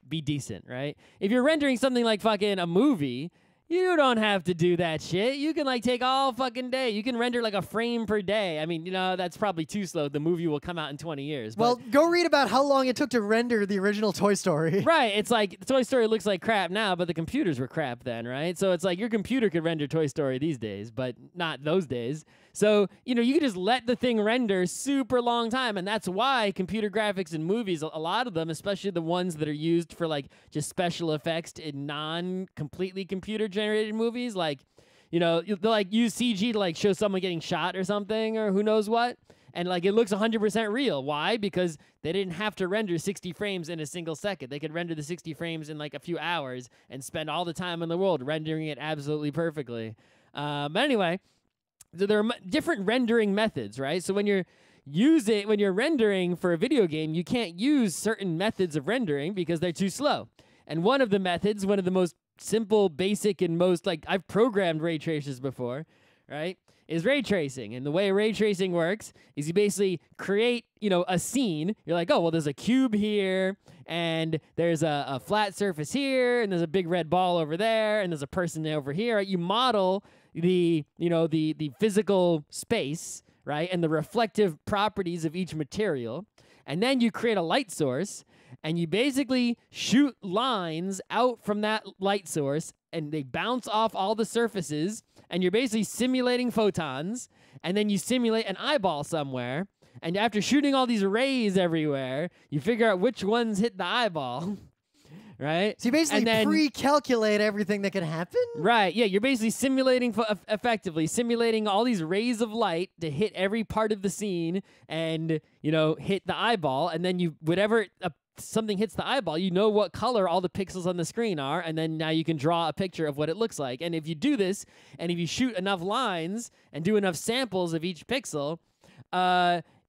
be decent, right? If you're rendering something like fucking a movie, you don't have to do that shit. You can, like, take all fucking day. You can render, like, a frame per day. I mean, that's probably too slow. The movie will come out in 20 years. Well, go read about how long it took to render the original Toy Story. Right. It's like Toy Story looks like crap now, but the computers were crap then, right? So it's like your computer could render Toy Story these days, but not those days. So, you can just let the thing render super long time, and that's why computer graphics in movies, a lot of them, especially the ones that are used for, like, just special effects in non-completely computer-generated movies, like, they'll, like, use CG to, like, show someone getting shot or something or who knows what, and, like, it looks 100% real. Why? Because they didn't have to render 60 frames in a single second. They could render the 60 frames in, like, a few hours and spend all the time in the world rendering it absolutely perfectly. But anyway... So there are different rendering methods, right? So when you're rendering for a video game, you can't use certain methods of rendering because they're too slow. And one of the methods, one of the most simple, basic, and most, like, I've programmed ray tracers before, right, is ray tracing. And the way ray tracing works is you basically create, a scene. You're like, oh, well, there's a cube here, and there's a flat surface here, and there's a big red ball over there, and there's a person over here. Right? You model the physical space, right, and the reflective properties of each material, and then you create a light source, and you basically shoot lines out from that light source, and they bounce off all the surfaces, and you're basically simulating photons, and then you simulate an eyeball somewhere, and after shooting all these rays everywhere, you figure out which ones hit the eyeball. Right? So you basically pre-calculate everything that can happen? Right, yeah. You're basically simulating, effectively, simulating all these rays of light to hit every part of the scene and, hit the eyeball. And then whatever something hits the eyeball, you know what color all the pixels on the screen are. And then now you can draw a picture of what it looks like. And if you do this, and if you shoot enough lines and do enough samples of each pixel,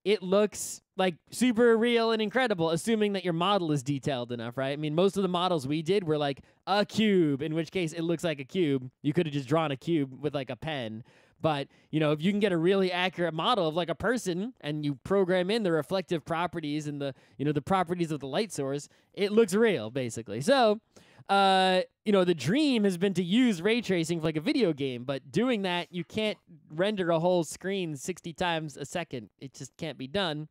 it looks like super real and incredible, assuming that your model is detailed enough, right? I mean, most of the models we did were like a cube, in which case it looks like a cube. You could have just drawn a cube with like a pen. But, if you can get a really accurate model of like a person and you program in the reflective properties and the, the properties of the light source, it looks real, basically. So, the dream has been to use ray tracing for like a video game, but doing that, you can't render a whole screen 60 times a second. It just can't be done.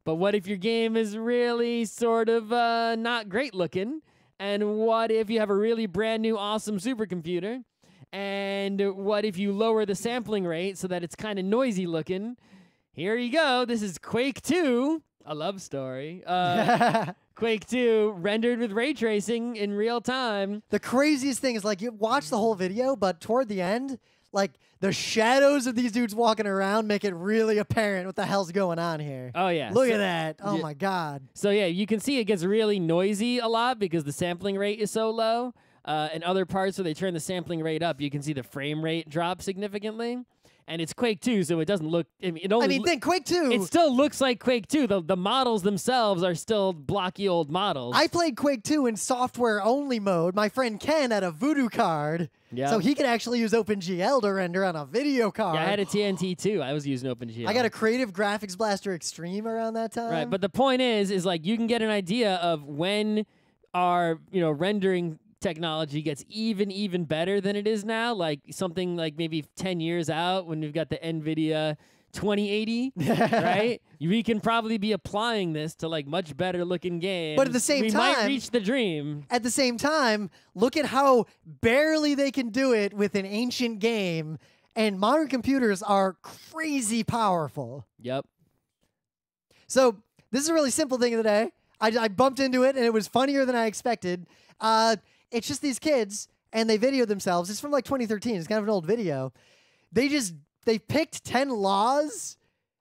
But what if your game is really sort of not great looking? And what if you have a really brand new awesome supercomputer? And what if you lower the sampling rate so that it's kind of noisy looking? Here you go. This is Quake 2, a love story. Quake 2 rendered with ray tracing in real time. The craziest thing is, like, you watch the whole video, but toward the end, like, the shadows of these dudes walking around make it really apparent what the hell's going on here. Oh, yeah. Look at that. Oh, my God. So, yeah, you can see it gets really noisy a lot because the sampling rate is so low. And other parts where they turn the sampling rate up, you can see the frame rate drop significantly. And it's Quake 2, so it doesn't look... think Quake 2... It still looks like Quake 2. The models themselves are still blocky old models. I played Quake 2 in software-only mode. My friend Ken had a Voodoo card, so he could actually use OpenGL to render on a video card. Yeah, I had a TNT, too. I was using OpenGL. I got a Creative Graphics Blaster Extreme around that time. Right, but the point is like, you can get an idea of when our, rendering technology gets even better than it is now, like something like maybe 10 years out when we've got the NVIDIA 2080, right? We can probably be applying this to like much better looking games. But at the same time, we might reach the dream. At the same time, look at how barely they can do it with an ancient game, and modern computers are crazy powerful. Yep. So this is a really simple thing of the day. I bumped into it, and it was funnier than I expected. It's just these kids, and they videoed themselves. It's from like 2013. It's kind of an old video. They picked 10 laws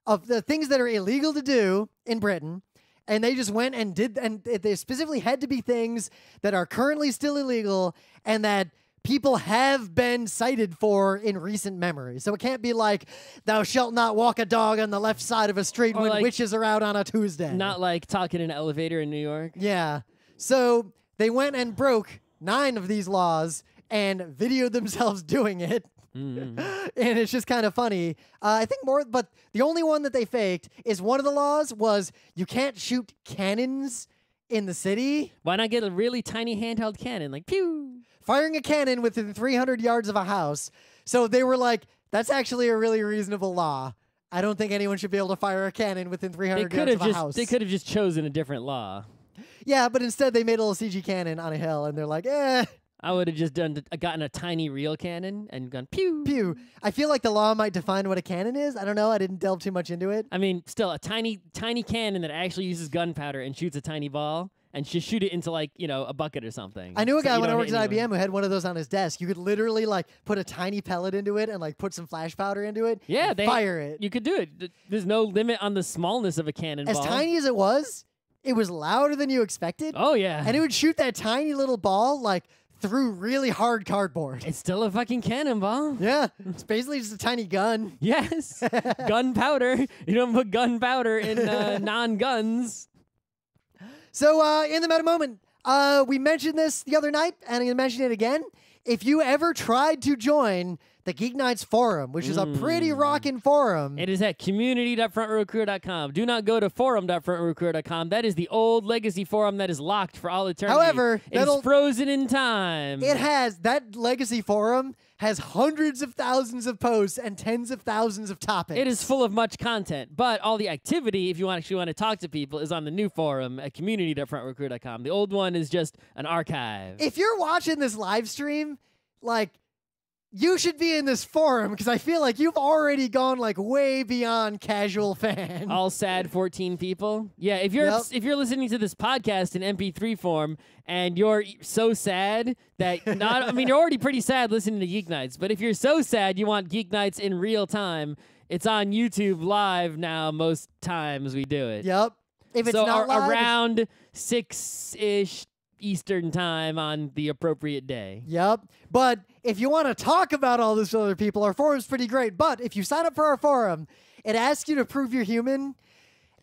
of the things that are illegal to do in Britain, and they just went and did, and they specifically had to be things that are currently still illegal and that people have been cited for in recent memory. So it can't be like, thou shalt not walk a dog on the left side of a street when like, witches are out on a Tuesday. Not like talking in an elevator in New York. Yeah. So they went and broke 9 of these laws and videoed themselves doing it. Mm-hmm. And it's just kind of funny. I think more, but the only one that they faked is one of the laws was you can't shoot cannons in the city. Why not get a really tiny handheld cannon, like pew? Firing a cannon within 300 yards of a house. So they were like, that's actually a really reasonable law. I don't think anyone should be able to fire a cannon within 300 yards of a house. They could have just chosen a different law. Yeah, but instead they made a little CG cannon on a hill, and they're like, eh. I would have just gotten a tiny real cannon and gone pew. Pew. I feel like the law might define what a cannon is. I don't know. I didn't delve too much into it. I mean, still, a tiny cannon that actually uses gunpowder and shoots a tiny ball and just shoot it into, like, a bucket or something. I knew a guy when I worked at IBM who had one of those on his desk. You could literally, like, put a tiny pellet into it and, like, put some flash powder into it and fire it. You could do it. There's no limit on the smallness of a cannonball. As tiny as it was louder than you expected. Oh, yeah. And it would shoot that tiny little ball, like, through really hard cardboard. It's still a fucking cannonball. Yeah. It's basically just a tiny gun. Yes. Gunpowder. You don't put gunpowder in non-guns. So, in the meta moment, we mentioned this the other night, and I'm going to mention it again. If you ever tried to join the GeekNights Forum, which is a pretty rockin' forum. It is at community.frontrowcareer.com. Do not go to forum.frontrowcareer.com. That is the old legacy forum that is locked for all eternity. However, it's frozen in time. That legacy forum has hundreds of thousands of posts and tens of thousands of topics. It is full of much content, but all the activity, if you actually want to talk to people, is on the new forum at community.frontrowcareer.com. The old one is just an archive. If you're watching this live stream, like, you should be in this forum because I feel like you've already gone like way beyond casual fan. All sad 14 people. Yeah, if you're listening to this podcast in MP3 form and you're so sad that you're already pretty sad listening to Geek Nights, but if you're so sad you want Geek Nights in real time, it's on YouTube live now most times we do it. Yep. If it's not live, around 6-ish Eastern time on the appropriate day. Yep. But if you want to talk about all this with other people, our forum's pretty great. But if you sign up for our forum, it asks you to prove you're human.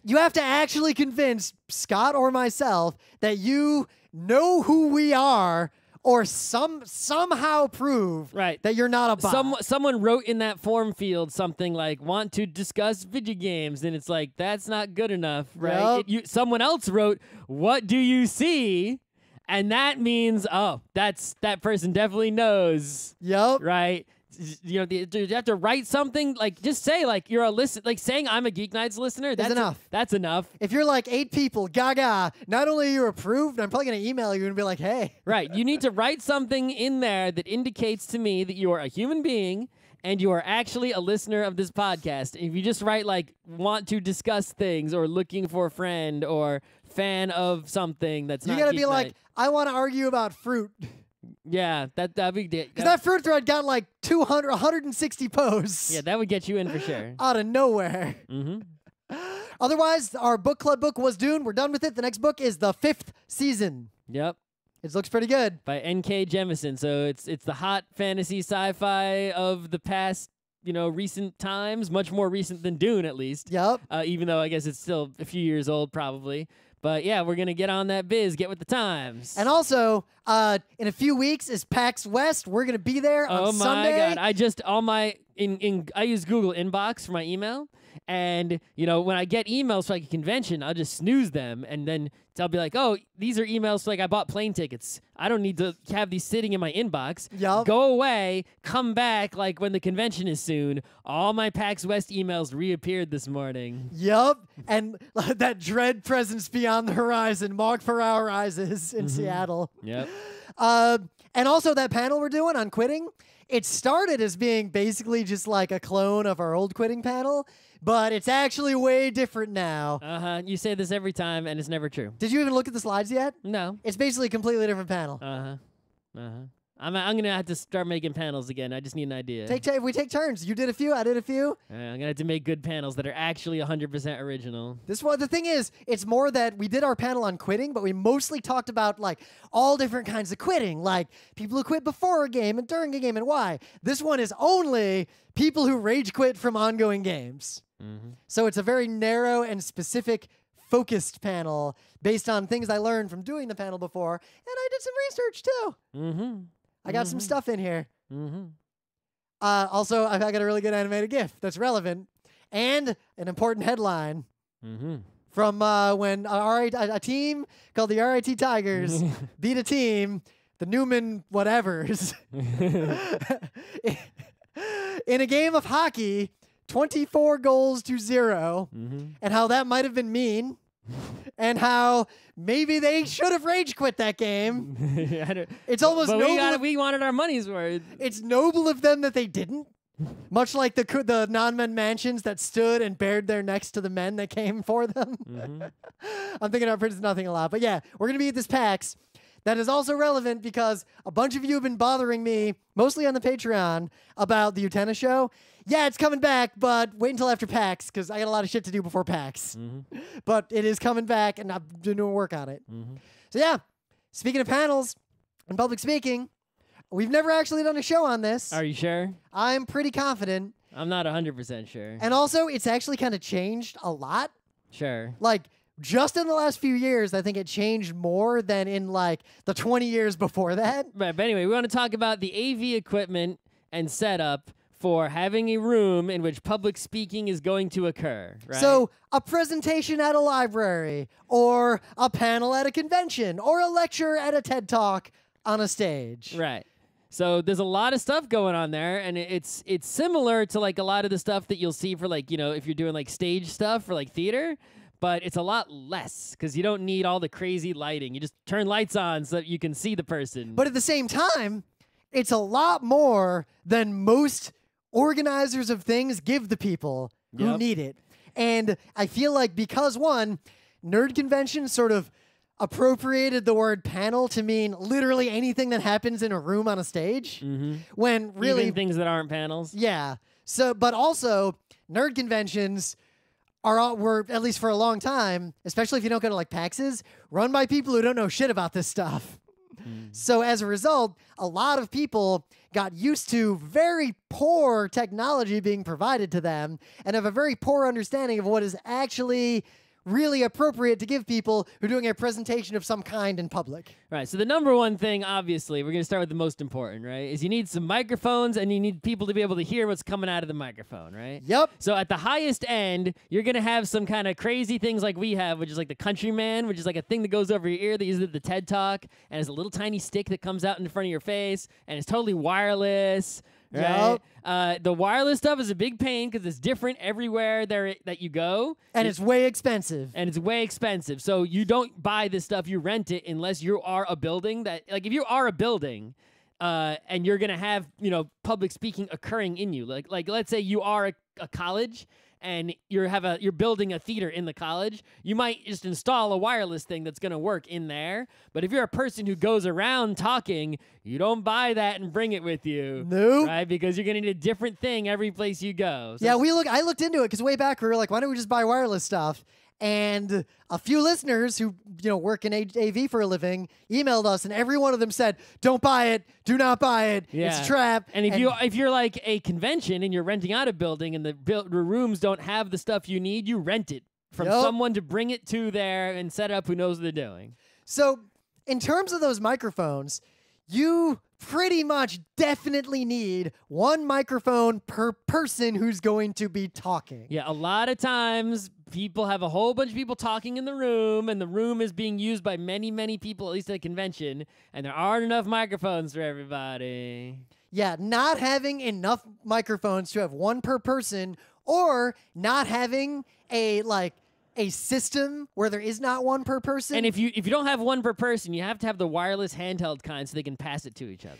You have to actually convince Scott or myself that you know who we are, or somehow prove that you're not a bot. Someone wrote in that form field something like "want to discuss video games," and it's like that's not good enough, right? Someone else wrote, "What do you see?" And that means, oh, that person definitely knows. Yep. Right. You have to write something, like just say like you're a listen, like saying I'm a GeekNights listener. That's enough. That's enough. If you're like 8 people, gaga, not only are you approved, I'm probably gonna email you and be like, hey. Right. You need to write something in there that indicates to me that you are a human being and you are actually a listener of this podcast. If you just write like want to discuss things or looking for a friend or fan of something, that's not. You gotta Geek be like, Night. I want to argue about fruit. Yeah, that'd be because that fruit thread got like 160 posts. Yeah, that would get you in for sure. Out of nowhere. Otherwise, our book club book was Dune. We're done with it. The next book is the 5th season. Yep. It looks pretty good. By N.K. Jemisin. So it's the hot fantasy sci-fi of the past, recent times. Much more recent than Dune, at least. Yep. Even though I guess it's still a few years old, probably. But yeah, we're gonna get on that biz, get with the times. And also, in a few weeks is PAX West. We're gonna be there on Sunday. Oh my god! I just I use Google Inbox for my email, and when I get emails for like a convention, I'll just snooze them, and then I'll be like, oh, these are emails for, like I bought plane tickets. I don't need to have these sitting in my inbox. Yep. Go away, come back like when the convention is soon. All my PAX West emails reappeared this morning. Yep, and that dread presence beyond the horizon, Mark for our rises in Seattle. Yep. And also that panel we're doing on quitting, it started as being basically just like a clone of our old quitting panel, but it's actually way different now. You say this every time, and it's never true. Did you even look at the slides yet? No. It's basically a completely different panel. I'm gonna have to start making panels again. I just need an idea. We take turns. You did a few. I did a few. I'm gonna have to make good panels that are actually 100% original. The thing is, it's more that we did our panel on quitting, but we mostly talked about like all different kinds of quitting, like people who quit before a game and during a game and why. This one is only people who rage quit from ongoing games. So it's a very narrow and specific focused panel based on things I learned from doing the panel before, and I did some research too. I got some stuff in here. Also, I got a really good animated GIF that's relevant and an important headline from when a team called the RIT Tigers beat a team, the Newman whatevers, in a game of hockey, 24 goals to 0, and how that might have been mean. And how maybe they should have rage quit that game. It's almost noble. We wanted our money's worth. It's noble of them that they didn't. Much like the non-men mansions that stood and bared their necks to the men that came for them. I'm thinking about Prince Nothing a lot. But yeah, we're going to be at this PAX. That is also relevant because a bunch of you have been bothering me, mostly on the Patreon, about the Utena show. Yeah, it's coming back, but wait until after PAX because I got a lot of shit to do before PAX. But it is coming back, and I'm doing work on it. So yeah, speaking of panels and public speaking, we've never actually done a show on this. Are you sure? I'm pretty confident. I'm not 100% sure. And also, it's actually kind of changed a lot. Sure. Like, just in the last few years, I think it changed more than in, like, the 20 years before that. Right, but anyway, we want to talk about the AV equipment and setup for having a room in which public speaking is going to occur, right? So, a presentation at a library, or a panel at a convention, or a lecture at a TED Talk on a stage. Right. So there's a lot of stuff going on there, and it's similar to, like, a lot of the stuff that you'll see for, like, if you're doing, like, stage stuff for, like, theater. But it's a lot less because you don't need all the crazy lighting. You just turn lights on so that you can see the person. But at the same time, it's a lot more than most organizers of things give the people who need it. And I feel like because, one, nerd conventions sort of appropriated the word panel to mean literally anything that happens in a room on a stage. When really... Even things that aren't panels. Yeah. So, but also, nerd conventions... were, at least for a long time, especially if you don't go to like PAXs, run by people who don't know shit about this stuff. So as a result, a lot of people got used to very poor technology being provided to them and have a very poor understanding of what is actually really appropriate to give people who are doing a presentation of some kind in public. Right. So the number one thing, obviously, we're going to start with the most important, right? Is you need some microphones and you need people to be able to hear what's coming out of the microphone, right? Yep. So at the highest end, you're going to have some kind of crazy things like we have, which is like the Countryman, which is like a thing that goes over your ear that uses the TED Talk, and it's a little tiny stick that comes out in front of your face, and it's totally wireless. Right. The wireless stuff is a big pain because it's different everywhere that you go, and it's way expensive. So you don't buy this stuff; you rent it unless you are a building that, like, if you are a building, and you're gonna have public speaking occurring in you, like let's say you are a college. And you're building a theater in the college, you might just install a wireless thing that's going to work in there. But if you're a person who goes around talking, you don't buy that and bring it with you. Nope. Right? Because you're going to need a different thing every place you go. So yeah, I looked into it because way back we were like, why don't we just buy wireless stuff? And a few listeners who work in AV for a living emailed us, and every one of them said, "Don't buy it. Do not buy it. Yeah. It's a trap." And if you're like a convention and you're renting out a building and the rooms don't have the stuff you need, you rent it from someone to bring it to there and set up who knows what they're doing. So in terms of those microphones, you pretty much definitely need one microphone per person who's going to be talking. Yeah, a lot of times people have a whole bunch of people talking in the room, and the room is being used by many, many people, at least at a convention, and there aren't enough microphones for everybody. Yeah, not having enough microphones to have one per person, or not having a system where there is not one per person. And if you don't have one per person, you have to have the wireless handheld kind so they can pass it to each other.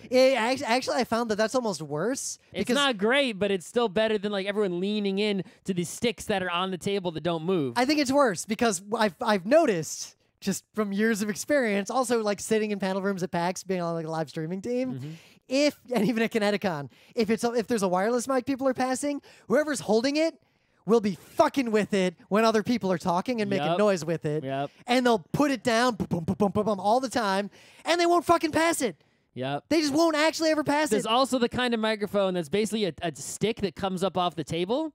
Actually, I found that that's almost worse. It's not great, but it's still better than like everyone leaning in to these sticks that are on the table that don't move. I think it's worse because I've noticed just from years of experience, also like sitting in panel rooms at PAX, being on like a live streaming team. And even at Kineticon, if there's a wireless mic people are passing, whoever's holding it will be fucking with it when other people are talking and making noise with it. And they'll put it down boom, boom, boom, boom, boom, all the time, and they won't fucking pass it. They just won't actually ever pass it. There's also the kind of microphone that's basically a stick that comes up off the table.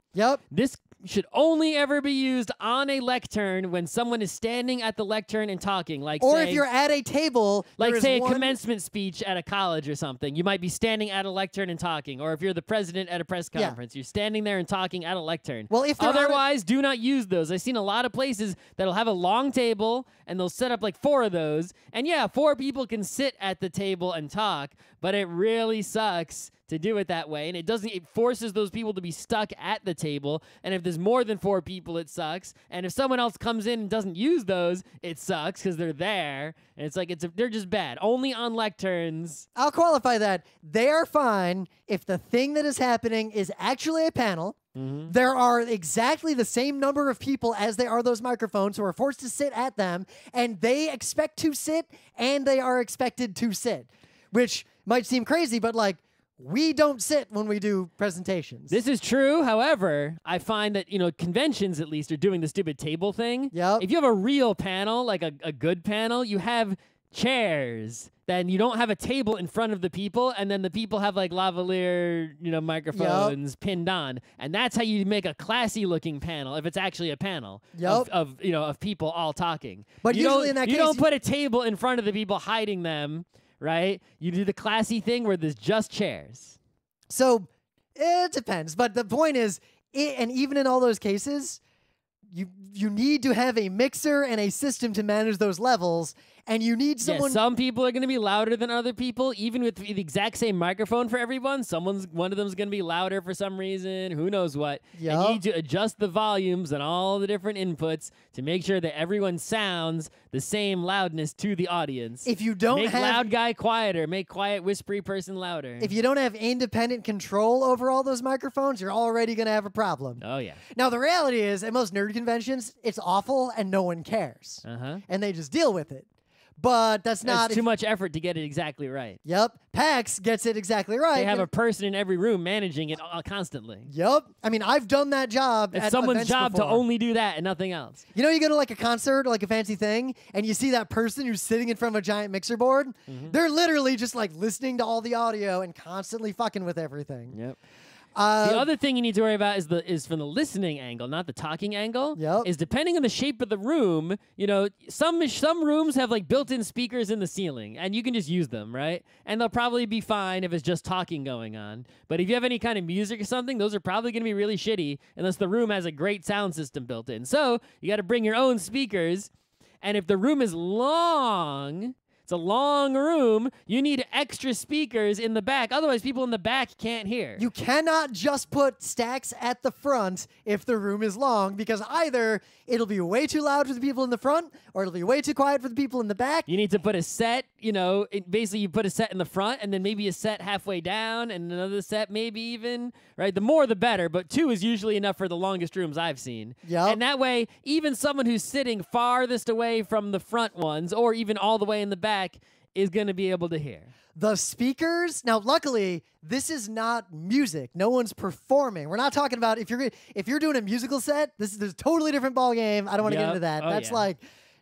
This should only ever be used on a lectern when someone is standing at the lectern and talking. If you're at a table, like say a commencement speech at a college or something, you might be standing at a lectern and talking. Or if you're the president at a press conference, you're standing there and talking at a lectern. Well, if otherwise, do not use those. I've seen a lot of places that'll have a long table and they'll set up like 4 of those. And yeah, 4 people can sit at the table and talk, but it really sucks to do it that way, and it forces those people to be stuck at the table, and if there's more than 4 people, it sucks, and if someone else comes in and doesn't use those, it sucks because they're there, and it's like they're just bad. Only on lecterns. I'll qualify that. They are fine if the thing that is happening is actually a panel. There are exactly the same number of people as there are those microphones who are forced to sit at them, and they expect to sit, and they are expected to sit, which might seem crazy, but like, we don't sit when we do presentations. This is true. However, I find that, conventions at least are doing the stupid table thing. If you have a real panel, like a good panel, you have chairs. Then you don't have a table in front of the people, and then the people have like lavalier, microphones pinned on. And that's how you make a classy looking panel if it's actually a panel of people all talking. But usually in that case, you don't put a table in front of the people hiding them. Right? You do the classy thing where there's just chairs. So it depends. But the point is, and even in all those cases, you need to have a mixer and a system to manage those levels. And you need someone. Yeah, some people are going to be louder than other people, even with the exact same microphone for everyone. One of them is going to be louder for some reason. Who knows what? And you need to adjust the volumes and all the different inputs to make sure that everyone sounds the same loudness to the audience. If you don't make loud guy quieter, make quiet whispery person louder. If you don't have independent control over all those microphones, you're already going to have a problem. Oh yeah. Now the reality is, at most nerd conventions, it's awful and no one cares, and they just deal with it. But that's not... It's too much effort to get it exactly right. Yep. PAX gets it exactly right. They have a person in every room managing it constantly. Yep. I mean, I've done that job It's at someone's events job before. to only do that and nothing else. You go to like a concert or like a fancy thing, and you see that person who's sitting in front of a giant mixer board. They're literally just like listening to all the audio and constantly fucking with everything. Yep. The other thing you need to worry about is from the listening angle, not the talking angle. Yep. Is depending on the shape of the room. You know, some rooms have like built-in speakers in the ceiling, and you can just use them, right? And they'll probably be fine if it's just talking going on. But if you have any kind of music or something, those are probably going to be really shitty unless the room has a great sound system built in. So you got to bring your own speakers, and if the room is long. It's a long room. You need extra speakers in the back. Otherwise, people in the back can't hear. You cannot just put stacks at the front if the room is long, because either it'll be way too loud for the people in the front or it'll be way too quiet for the people in the back. You need to put a set, you know, basically you put a set in the front and then maybe a set halfway down and another set maybe even, right? The more the better, but 2 is usually enough for the longest rooms I've seen. Yep. And that way, even someone who's sitting farthest away from the front ones or even all the way in the back is going to be able to hear. The speakers, now luckily, this is not music. No one's performing. We're not talking about if you're doing a musical set, this is a totally different ball game. I don't want to get into that.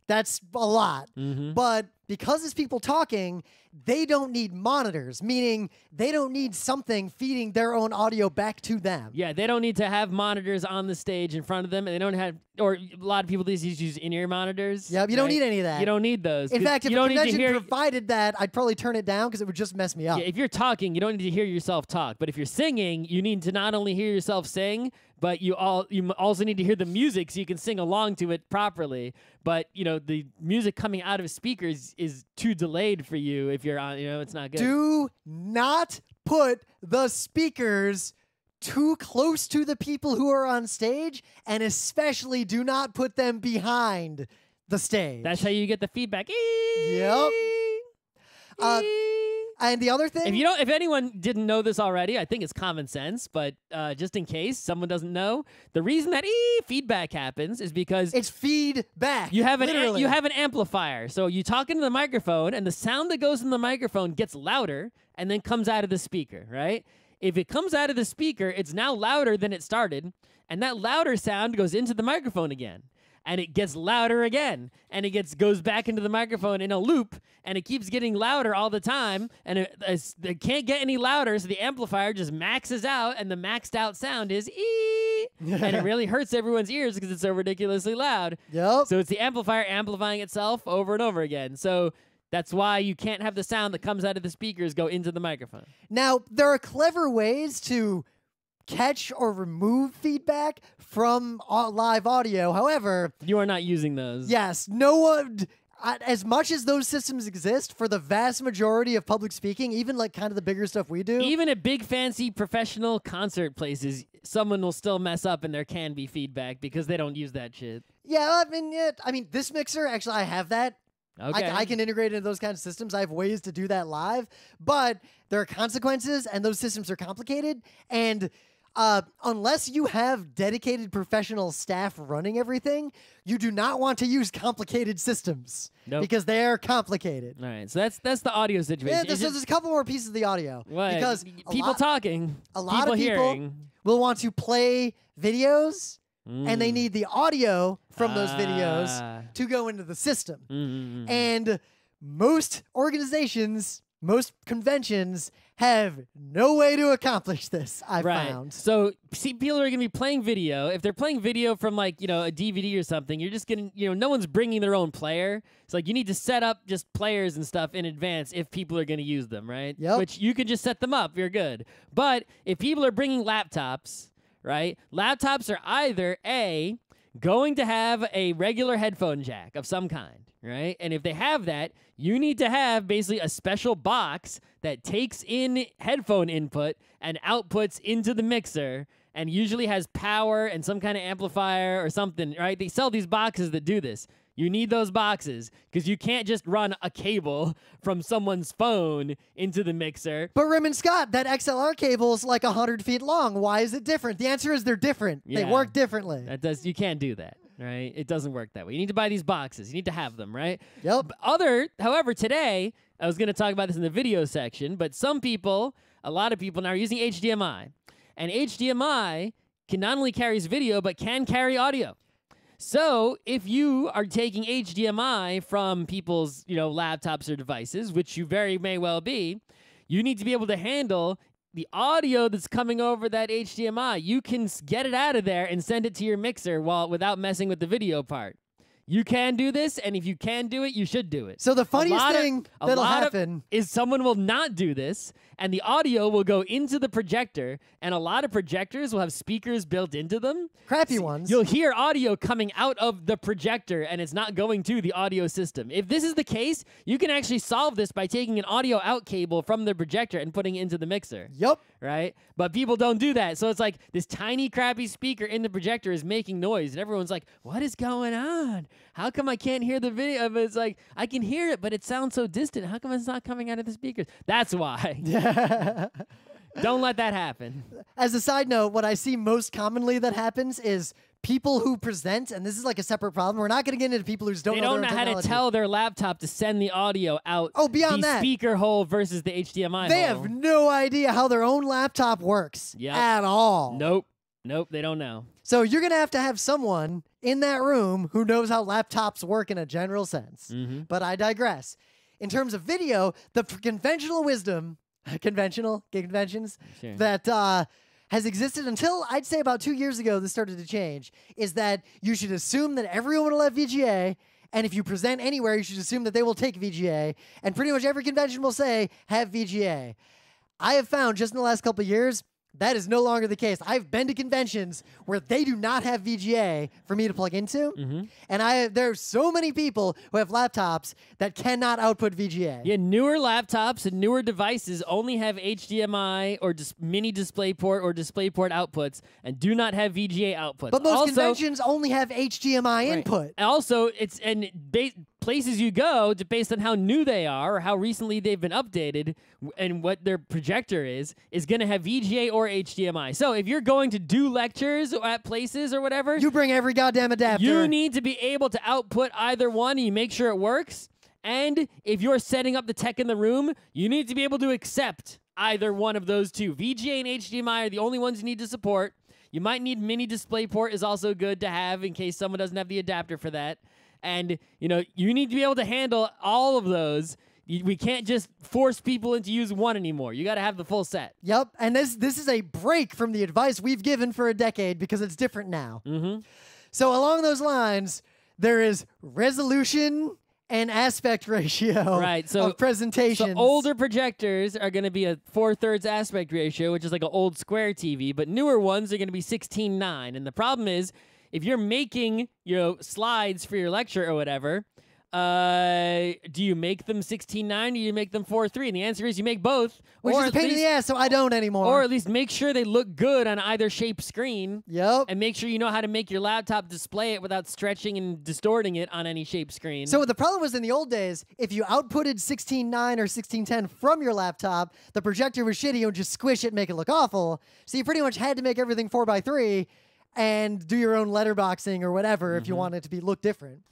That's a lot. But because it's people talking, they don't need monitors, meaning they don't need something feeding their own audio back to them. Yeah, they don't need to have monitors on the stage in front of them, and they don't have, or a lot of people these days use in-ear monitors. Yep, you don't need any of that. You don't need those. In fact, if you a don't need to convention hear, provided that, I'd probably turn it down because it would just mess me up. yeah, if you're talking, you don't need to hear yourself talk. But if you're singing, you need to not only hear yourself sing, but you also need to hear the music so you can sing along to it properly. But, you know, the music coming out of speakers is too delayed for you if you're on, you know, it's not good. Do not put the speakers too close to the people who are on stage, and especially do not put them behind the stage. That's how you get the feedback. Yep. And the other thing, if anyone didn't know this already, I think it's common sense, but just in case someone doesn't know, the reason that feedback happens is because it's feedback. You have literally. an amplifier. So you talk into the microphone, and the sound that goes in the microphone gets louder and then comes out of the speaker, right? If it comes out of the speaker, it's now louder than it started, and that louder sound goes into the microphone again. And it gets louder again, and it goes back into the microphone in a loop, and it keeps getting louder all the time, and it can't get any louder, so the amplifier just maxes out, and the maxed out sound is and it really hurts everyone's ears because it's so ridiculously loud. Yep. So it's the amplifier amplifying itself over and over again. So that's why you can't have the sound that comes out of the speakers go into the microphone. Now, there are clever ways to catch or remove feedback from live audio. However, you are not using those. Yes, no one. As much as those systems exist for the vast majority of public speaking, even like kind of the bigger stuff we do, even at big fancy professional concert places, someone will still mess up and there can be feedback because they don't use that shit. Yeah, I mean, this mixer actually, I have that. Okay. I can integrate into those kinds of systems. I have ways to do that live, but there are consequences, and those systems are complicated. And unless you have dedicated professional staff running everything, you do not want to use complicated systems because they're complicated. All right, so that's the audio situation. Yeah, so there's a couple more pieces of the audio. What? Because people talking, a lot people of people hearing. will want to play videos, and they need the audio from those videos to go into the system. And most organizations, most conventions have no way to accomplish this, I've found. So people are going to be playing video. If they're playing video from like, you know, a DVD or something, you're just going to, you know, no one's bringing their own player. It's like you need to set up just players and stuff in advance if people are going to use them, right? Yep. Which you can just set them up. You're good. But if people are bringing laptops, right? Laptops are either A, going to have a regular headphone jack of some kind, right? And if they have that, you need to have basically a special box that takes in headphone input and outputs into the mixer and usually has power and some kind of amplifier or something, right? They sell these boxes that do this. You need those boxes because you can't just run a cable from someone's phone into the mixer. But Raymond Scott, that XLR cable is like 100 feet long. Why is it different? The answer is they're different. Yeah. They work differently. You can't do that, right? It doesn't work that way. You need to buy these boxes. You need to have them, right? Yep. However, today, I was going to talk about this in the video section, but a lot of people now are using HDMI. And HDMI can not only carries video, but can carry audio. So if you are taking HDMI from people's, you know, laptops or devices, which you very may well be, you need to be able to handle the audio that's coming over that HDMI, you can get it out of there and send it to your mixer without messing with the video part. You can do this, and if you can do it, you should do it. So the funniest thing that'll happen is someone will not do this, and the audio will go into the projector, and a lot of projectors will have speakers built into them. Crappy ones. You'll hear audio coming out of the projector, and it's not going to the audio system. If this is the case, you can actually solve this by taking an audio out cable from the projector and putting it into the mixer. Yep. Right? But people don't do that. So it's like this tiny, crappy speaker in the projector is making noise, and everyone's like, what is going on? How come I can't hear the video? But it's like, I can hear it, but it sounds so distant. How come it's not coming out of the speakers? That's why. Don't let that happen. As a side note, what I see most commonly that happens is people who present, and this is like a separate problem. We're not going to get into people who don't know how to tell their laptop to send the audio out. Oh, beyond that, speaker hole versus the HDMI they hole. have no idea how their own laptop works at all. Nope, they don't know. So you're going to have someone in that room who knows how laptops work in a general sense. But I digress. In terms of video, the conventional wisdom, conventions, sure, that has existed until I'd say about 2 years ago, this started to change, is that you should assume that everyone will have VGA, and if you present anywhere, you should assume that they will take VGA, and pretty much every convention will say, have VGA. I have found just in the last couple of years, that is no longer the case. I've been to conventions where they do not have VGA for me to plug into, and there's so many people who have laptops that cannot output VGA. Yeah, newer laptops and newer devices only have HDMI or mini DisplayPort or DisplayPort outputs and do not have VGA outputs. But most conventions only have HDMI input. Also, places you go, based on how new they are or how recently they've been updated and what their projector is going to have VGA or HDMI. So if you're going to do lectures at places or whatever, you bring every goddamn adapter. You need to be able to output either one, and you make sure it works. And if you're setting up the tech in the room, you need to be able to accept either one of those two. VGA and HDMI are the only ones you need to support. You might need mini DisplayPort is also good to have in case someone doesn't have the adapter for that. And, you need to be able to handle all of those. We can't just force people into use one anymore. You got to have the full set. Yep, and this is a break from the advice we've given for a decade because it's different now. So along those lines, there is resolution and aspect ratio of presentations. So older projectors are going to be a 4/3 aspect ratio, which is like an old square TV, but newer ones are going to be 16:9. And the problem is, if you're making, slides for your lecture or whatever, do you make them 16:9 or do you make them 4:3? And the answer is you make both. Which is a pain in the ass, so I don't anymore. Or at least make sure they look good on either shaped screen. Yep. And make sure you know how to make your laptop display it without stretching and distorting it on any shaped screen. So the problem was in the old days, if you outputted 16:9 or 16:10 from your laptop, the projector was shitty and would just squish it and make it look awful. So you pretty much had to make everything 4:3. And do your own letterboxing or whatever if you want it to look different.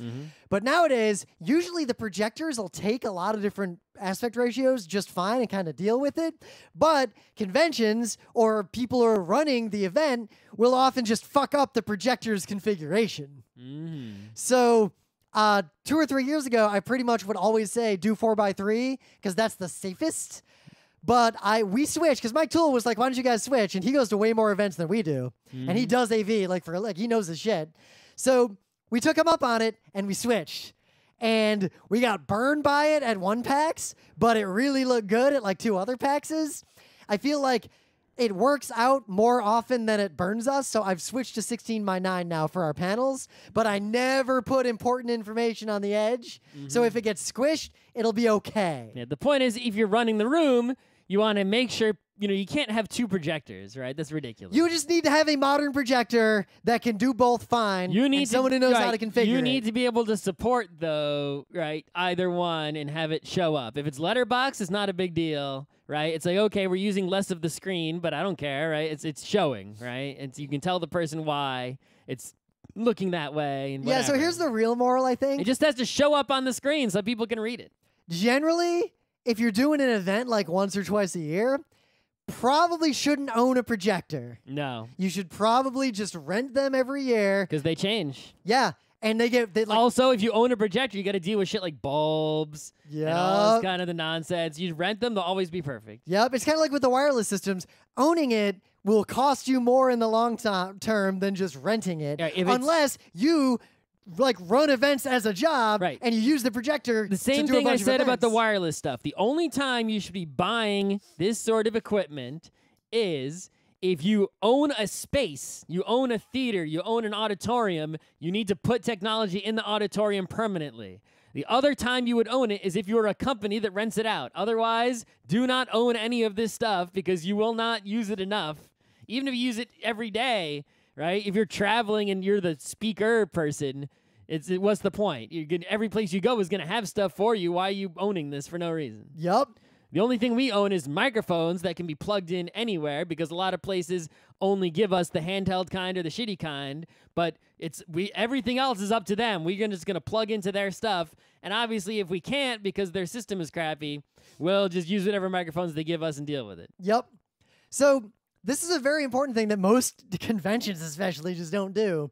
But nowadays, usually the projectors will take a lot of different aspect ratios just fine and kind of deal with it. But conventions or people who are running the event will often just fuck up the projector's configuration. So 2 or 3 years ago, I pretty much would always say do 4:3 because that's the safest. But we switched because Mike Toole was like, why don't you guys switch? And he goes to way more events than we do. And he does AV, he knows his shit. So we took him up on it and we switched. And we got burned by it at one PAX, but it really looked good at 2 other PAXs. I feel like it works out more often than it burns us. So I've switched to 16:9 now for our panels, but I never put important information on the edge. So if it gets squished, it'll be okay. Yeah, the point is, if you're running the room, you want to make sure, you can't have 2 projectors, right? That's ridiculous. You just need to have a modern projector that can do both fine. You need someone who knows how to configure it. You need to be able to support, though, right, either one and have it show up. If it's letterbox, it's not a big deal, right? It's like, okay, we're using less of the screen, but I don't care, right? It's showing, right? And you can tell the person why it's looking that way. And yeah, so here's the real moral, I think. It just has to show up on the screen so people can read it. Generally, if you're doing an event once or twice a year, probably shouldn't own a projector. No. You should probably just rent them every year. Because they change. Yeah. And they like, also, if you own a projector, you got to deal with shit like bulbs. Yep. And all this kind of the nonsense. You rent them, they'll always be perfect. Yep. It's kind of like with the wireless systems. Owning it will cost you more in the long term than just renting it, unless you like run events as a job, right, and you use the projector. The same to do thing a bunch I said of about the events. wireless stuff. The only time you should be buying this sort of equipment is if you own a space, you own a theater, you own an auditorium, you need to put technology in the auditorium permanently. The other time you would own it is if you're a company that rents it out. Otherwise, do not own any of this stuff because you will not use it enough. Even if you use it every day, right? If you're traveling and you're the speaker person, what's the point? Every place you go is going to have stuff for you. Why are you owning this for no reason? Yep. The only thing we own is microphones that can be plugged in anywhere because a lot of places only give us the handheld kind or the shitty kind, but everything else is up to them. We're just going to plug into their stuff, and obviously if we can't because their system is crappy, we'll just use whatever microphones they give us and deal with it. Yep. So this is a very important thing that most conventions especially just don't do.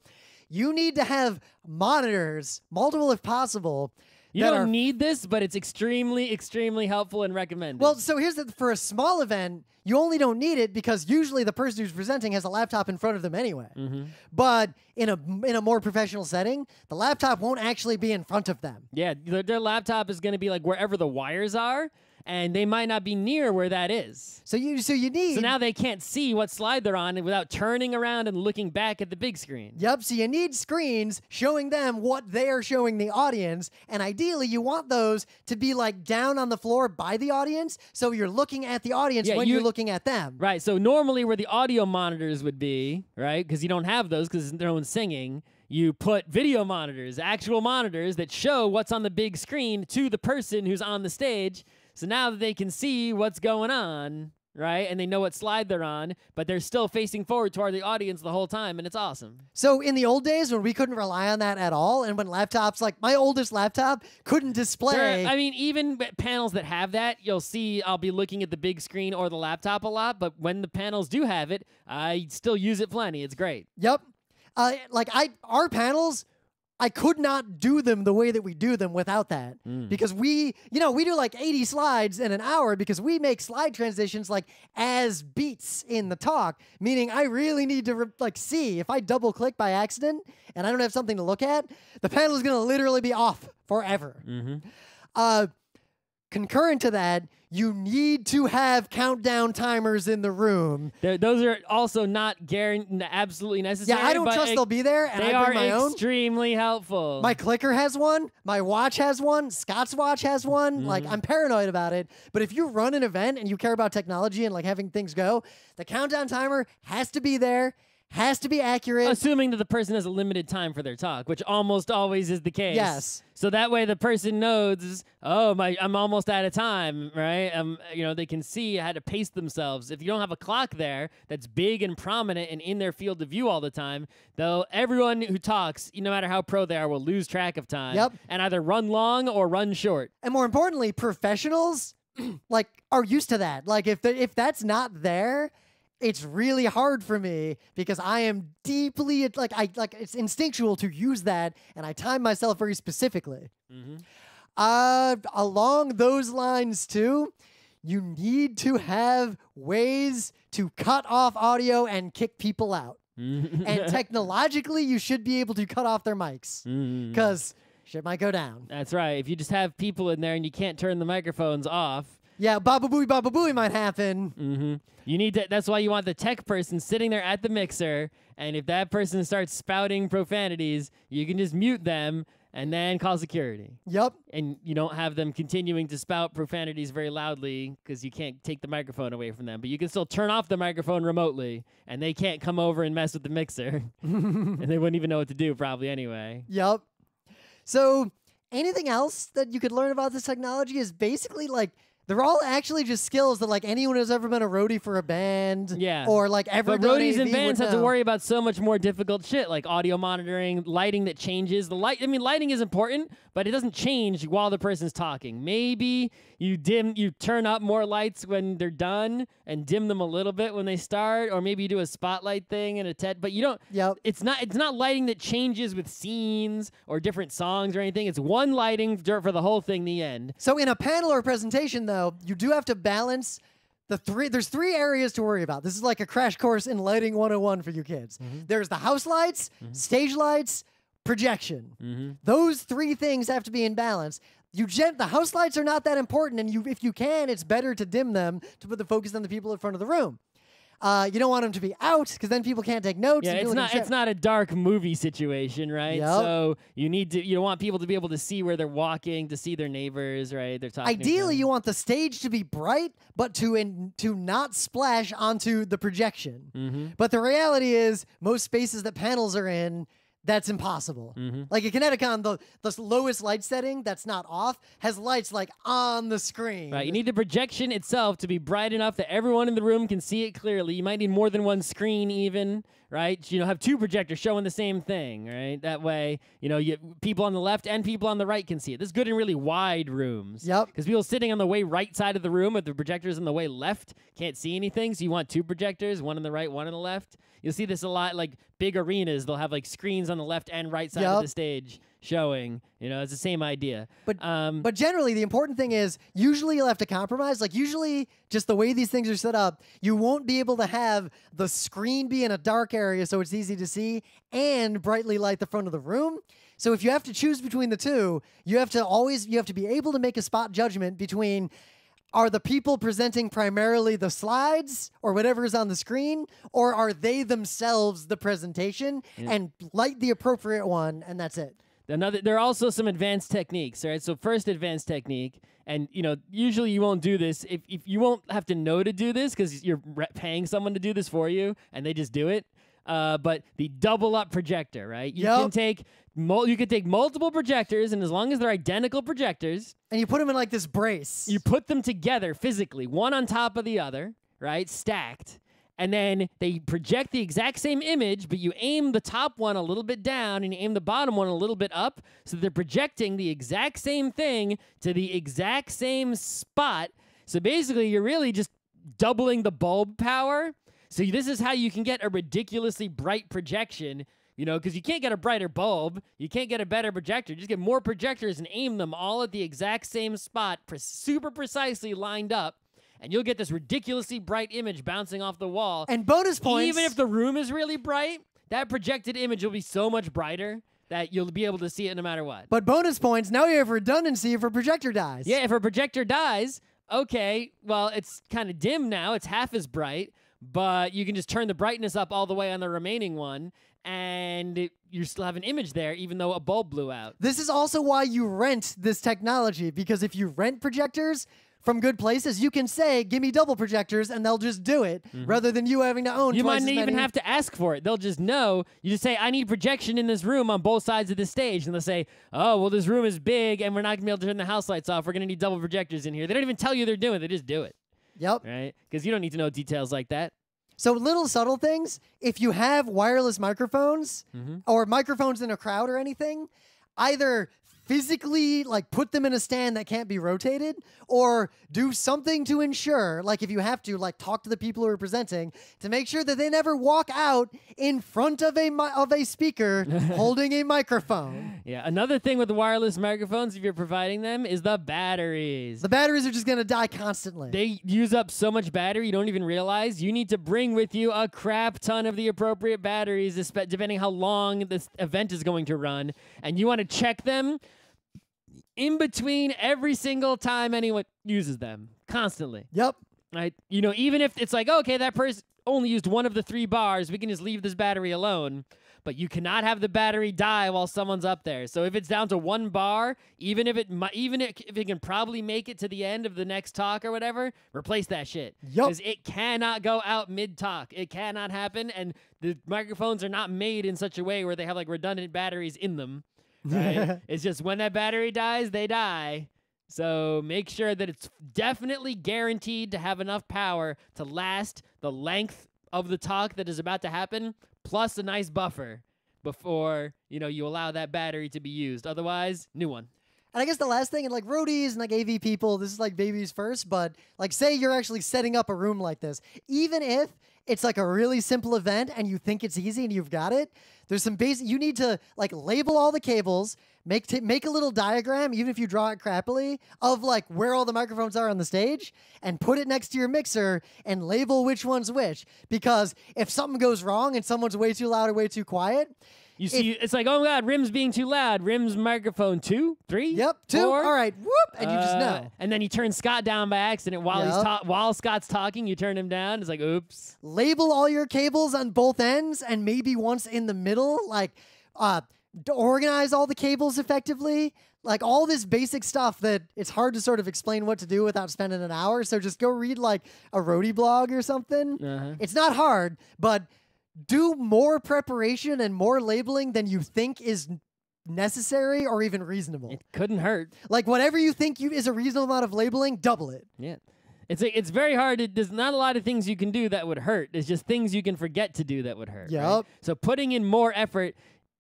You need to have monitors, multiple if possible. You don't need this, but it's extremely, extremely helpful and recommended. Well, so here's for a small event, you only don't need it because usually the person who's presenting has a laptop in front of them anyway. Mm-hmm. But in a more professional setting, the laptop won't actually be in front of them. Yeah, their laptop is going to be like wherever the wires are, and they might not be near where that is. So you need. So now they can't see what slide they're on without turning around and looking back at the big screen. Yep. So you need screens showing them what they are showing the audience, and ideally you want those to be like down on the floor by the audience, so you're looking at the audience when you're looking at them. Right. So normally where the audio monitors would be, right, because you don't have those because no one's singing. You put video monitors, actual monitors that show what's on the big screen to the person who's on the stage. So now that they can see what's going on, right, and they know what slide they're on, but they're still facing forward toward the audience the whole time, and it's awesome. So in the old days when we couldn't rely on that at all, and when laptops, like my oldest laptop, couldn't display. I mean, even panels that have that, you'll see I'll be looking at the big screen or the laptop a lot, but when the panels do have it, I still use it plenty. It's great. Yep. Our panels, I could not do them the way that we do them without that. Because we do like 80 slides in an hour because we make slide transitions like as beats in the talk, meaning I really need to see if I double click by accident and I don't have something to look at, the panel is going to literally be off forever. Concurrent to that, you need to have countdown timers in the room. Those are also not absolutely necessary. Yeah, I don't trust they'll be there, and they I bring my are own. Extremely helpful. My clicker has one. My watch has one. Scott's watch has one. Like, I'm paranoid about it. But if you run an event and you care about technology and like having things go, the countdown timer has to be there. Has to be accurate. Assuming that the person has a limited time for their talk, which almost always is the case. Yes. So that way the person knows, I'm almost out of time, right? They can see how to pace themselves. If you don't have a clock there that's big and prominent and in their field of view all the time, everyone who talks, no matter how pro they are, will lose track of time and either run long or run short. And more importantly, professionals are used to that. Like if that's not there, it's really hard for me because I am deeply it's instinctual to use that, and I time myself very specifically. Along those lines too, you need to have ways to cut off audio and kick people out. And technologically, you should be able to cut off their mics because shit might go down. That's right. If you just have people in there and you can't turn the microphones off. Yeah, baba booey might happen. You need to. That's why you want the tech person sitting there at the mixer, and if that person starts spouting profanities, you can just mute them and then call security. Yep. And you don't have them continuing to spout profanities very loudly because you can't take the microphone away from them. But you can still turn off the microphone remotely, and they can't come over and mess with the mixer, and they wouldn't even know what to do probably anyway. Yep. So anything else that you could learn about this technology is basically like They're all actually just skills that like anyone who's ever been a roadie for a band, or like ever. But roadies and bands have to worry about so much more difficult shit, like audio monitoring, lighting that changes. Lighting is important, but it doesn't change while the person's talking. Maybe you turn up more lights when they're done and dim them a little bit when they start, or maybe you do a spotlight thing and a TED. But you don't. Yep. It's not lighting that changes with scenes or different songs or anything. It's one lighting for the whole thing. The end. So in a panel or presentation, though, you do have to balance there's 3 areas to worry about. This is like a crash course in lighting 101 for you kids. There's the house lights, stage lights, projection. Those 3 things have to be in balance. The house lights are not that important, and if you can, it's better to dim them to put the focus on the people in front of the room. You don't want them to be out because then people can't take notes. Yeah, it's not a dark movie situation, right? Yep. So you don't want people to be able to see where they're walking, to see their neighbors, right? They're talking. Ideally, you want the stage to be bright, but to not splash onto the projection. But the reality is, most spaces that panels are in, that's impossible. Like at Kineticon, the lowest light setting that's not off has lights like on the screen. Right, you need the projection itself to be bright enough that everyone in the room can see it clearly. You might need more than one screen even, right? Have 2 projectors showing the same thing, right? That way, people on the left and people on the right can see it. This is good in really wide rooms. Yep. Because people sitting on the way right side of the room with the projectors on the way left can't see anything, so you want 2 projectors, one on the right, one on the left. You'll see this a lot, like big arenas. They'll have like screens on the left and right side of the stage showing. It's the same idea. But generally, the important thing is usually you'll have to compromise. Like usually, just the way these things are set up, you won't be able to have the screen be in a dark area so it's easy to see and brightly light the front of the room. So if you have to choose between the 2, you have to be able to make a spot judgment between, are the people presenting primarily the slides or whatever is on the screen, or are they themselves the presentation, and light the appropriate one, and that's it. There are also some advanced techniques, right? So first advanced technique, and usually you won't do this. If you won't have to know to do this because you're paying someone to do this for you, and they just do it. But the double up projector, right? You can take multiple projectors, and as long as they're identical projectors, and you put them in like this brace. You put them together physically, one on top of the other, right? Stacked. And then they project the exact same image, but you aim the top one a little bit down and you aim the bottom one a little bit up, so they're projecting the exact same thing to the exact same spot. So basically, you're really just doubling the bulb power. So this is how you can get a ridiculously bright projection, because you can't get a brighter bulb. You can't get a better projector. Just get more projectors and aim them all at the exact same spot, super precisely lined up. And you'll get this ridiculously bright image bouncing off the wall. And bonus points. Even if the room is really bright, that projected image will be so much brighter that you'll be able to see it no matter what. But bonus points, now you have redundancy if a projector dies. Yeah, if a projector dies, okay, well, it's kind of dim now. It's half as bright, but you can just turn the brightness up all the way on the remaining one, and you still have an image there, even though a bulb blew out. This is also why you rent this technology, because if you rent projectors from good places, you can say, give me double projectors, and they'll just do it, rather than you having to own You twice might as not even many. have to ask for it. They'll just know. You just say, I need projection in this room on both sides of the stage. And they'll say, oh, well, this room is big, and we're not going to be able to turn the house lights off. We're going to need double projectors in here. They don't even tell you they're doing it. They just do it. Yep. Right? Because you don't need to know details like that. So little subtle things, if you have wireless microphones or microphones in a crowd or anything, either physically put them in a stand that can't be rotated, or do something to ensure, like if you have to, talk to the people who are presenting to make sure that they never walk out in front of a speaker holding a microphone. Yeah, another thing with the wireless microphones, if you're providing them, is the batteries. The batteries are just going to die constantly. They use up so much battery you don't even realize. You need to bring with you a crap ton of the appropriate batteries, depending how long this event is going to run, and you want to check them in between every single time anyone uses them, constantly. Yep. Right? Even if it's like, okay, that person only used one of the 3 bars, we can just leave this battery alone. But you cannot have the battery die while someone's up there. So if it's down to 1 bar, even if it can probably make it to the end of the next talk or whatever, replace that shit. Yep. Because it cannot go out mid-talk. It cannot happen, and the microphones are not made in such a way where they have redundant batteries in them. Right? It's just when that battery dies, they die. So make sure that it's definitely guaranteed to have enough power to last the length of the talk that is about to happen, plus a nice buffer before, you allow that battery to be used. Otherwise, new one. And I guess the last thing, and like roadies and like AV people, this is like babies first, but like say you're actually setting up a room like this, even if it's like a really simple event and you think it's easy and you've got it, there's some basic, you need to like label all the cables, make a little diagram, even if you draw it crappily, of like where all the microphones are on the stage and put it next to your mixer and label which one's which. Because if something goes wrong and someone's way too loud or way too quiet, you see, it's like, oh my God, Rim's being too loud. Rim's microphone 2, 3, Yep, 2. 4. All right, whoop, and you just know. And then you turn Scott down by accident while while Scott's talking. You turn him down. It's like, oops. Label all your cables on both ends and maybe once in the middle. Like, organize all the cables effectively. Like all this basic stuff that it's hard to sort of explain what to do without spending an hour. So just go read like a roadie blog or something. It's not hard, but do more preparation and more labeling than you think is necessary or even reasonable. It couldn't hurt. Like whatever you think is a reasonable amount of labeling, double it. Yeah. It's very hard. There's not a lot of things you can do that would hurt. It's just things you can forget to do that would hurt. Yep. Right? So putting in more effort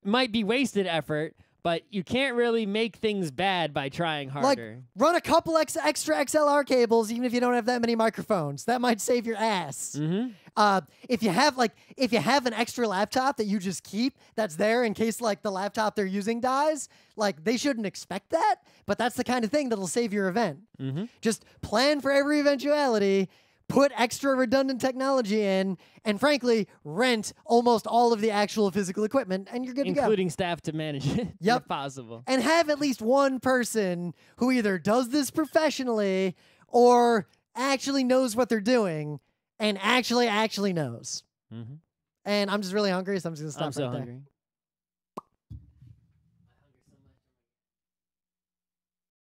might be wasted effort, but you can't really make things bad by trying harder. Like, run a couple extra XLR cables, even if you don't have that many microphones. That might save your ass. If you have an extra laptop that you just keep, that's there in case like the laptop they're using dies. Like they shouldn't expect that, but that's the kind of thing that'll save your event. Just plan for every eventuality. Put extra redundant technology in, and frankly, rent almost all of the actual physical equipment, and you're good to go. Including staff to manage it, if possible. And have at least one person who either does this professionally or actually knows what they're doing and actually knows. And I'm just really hungry, so I'm just going to stop I'm so right there. hungry.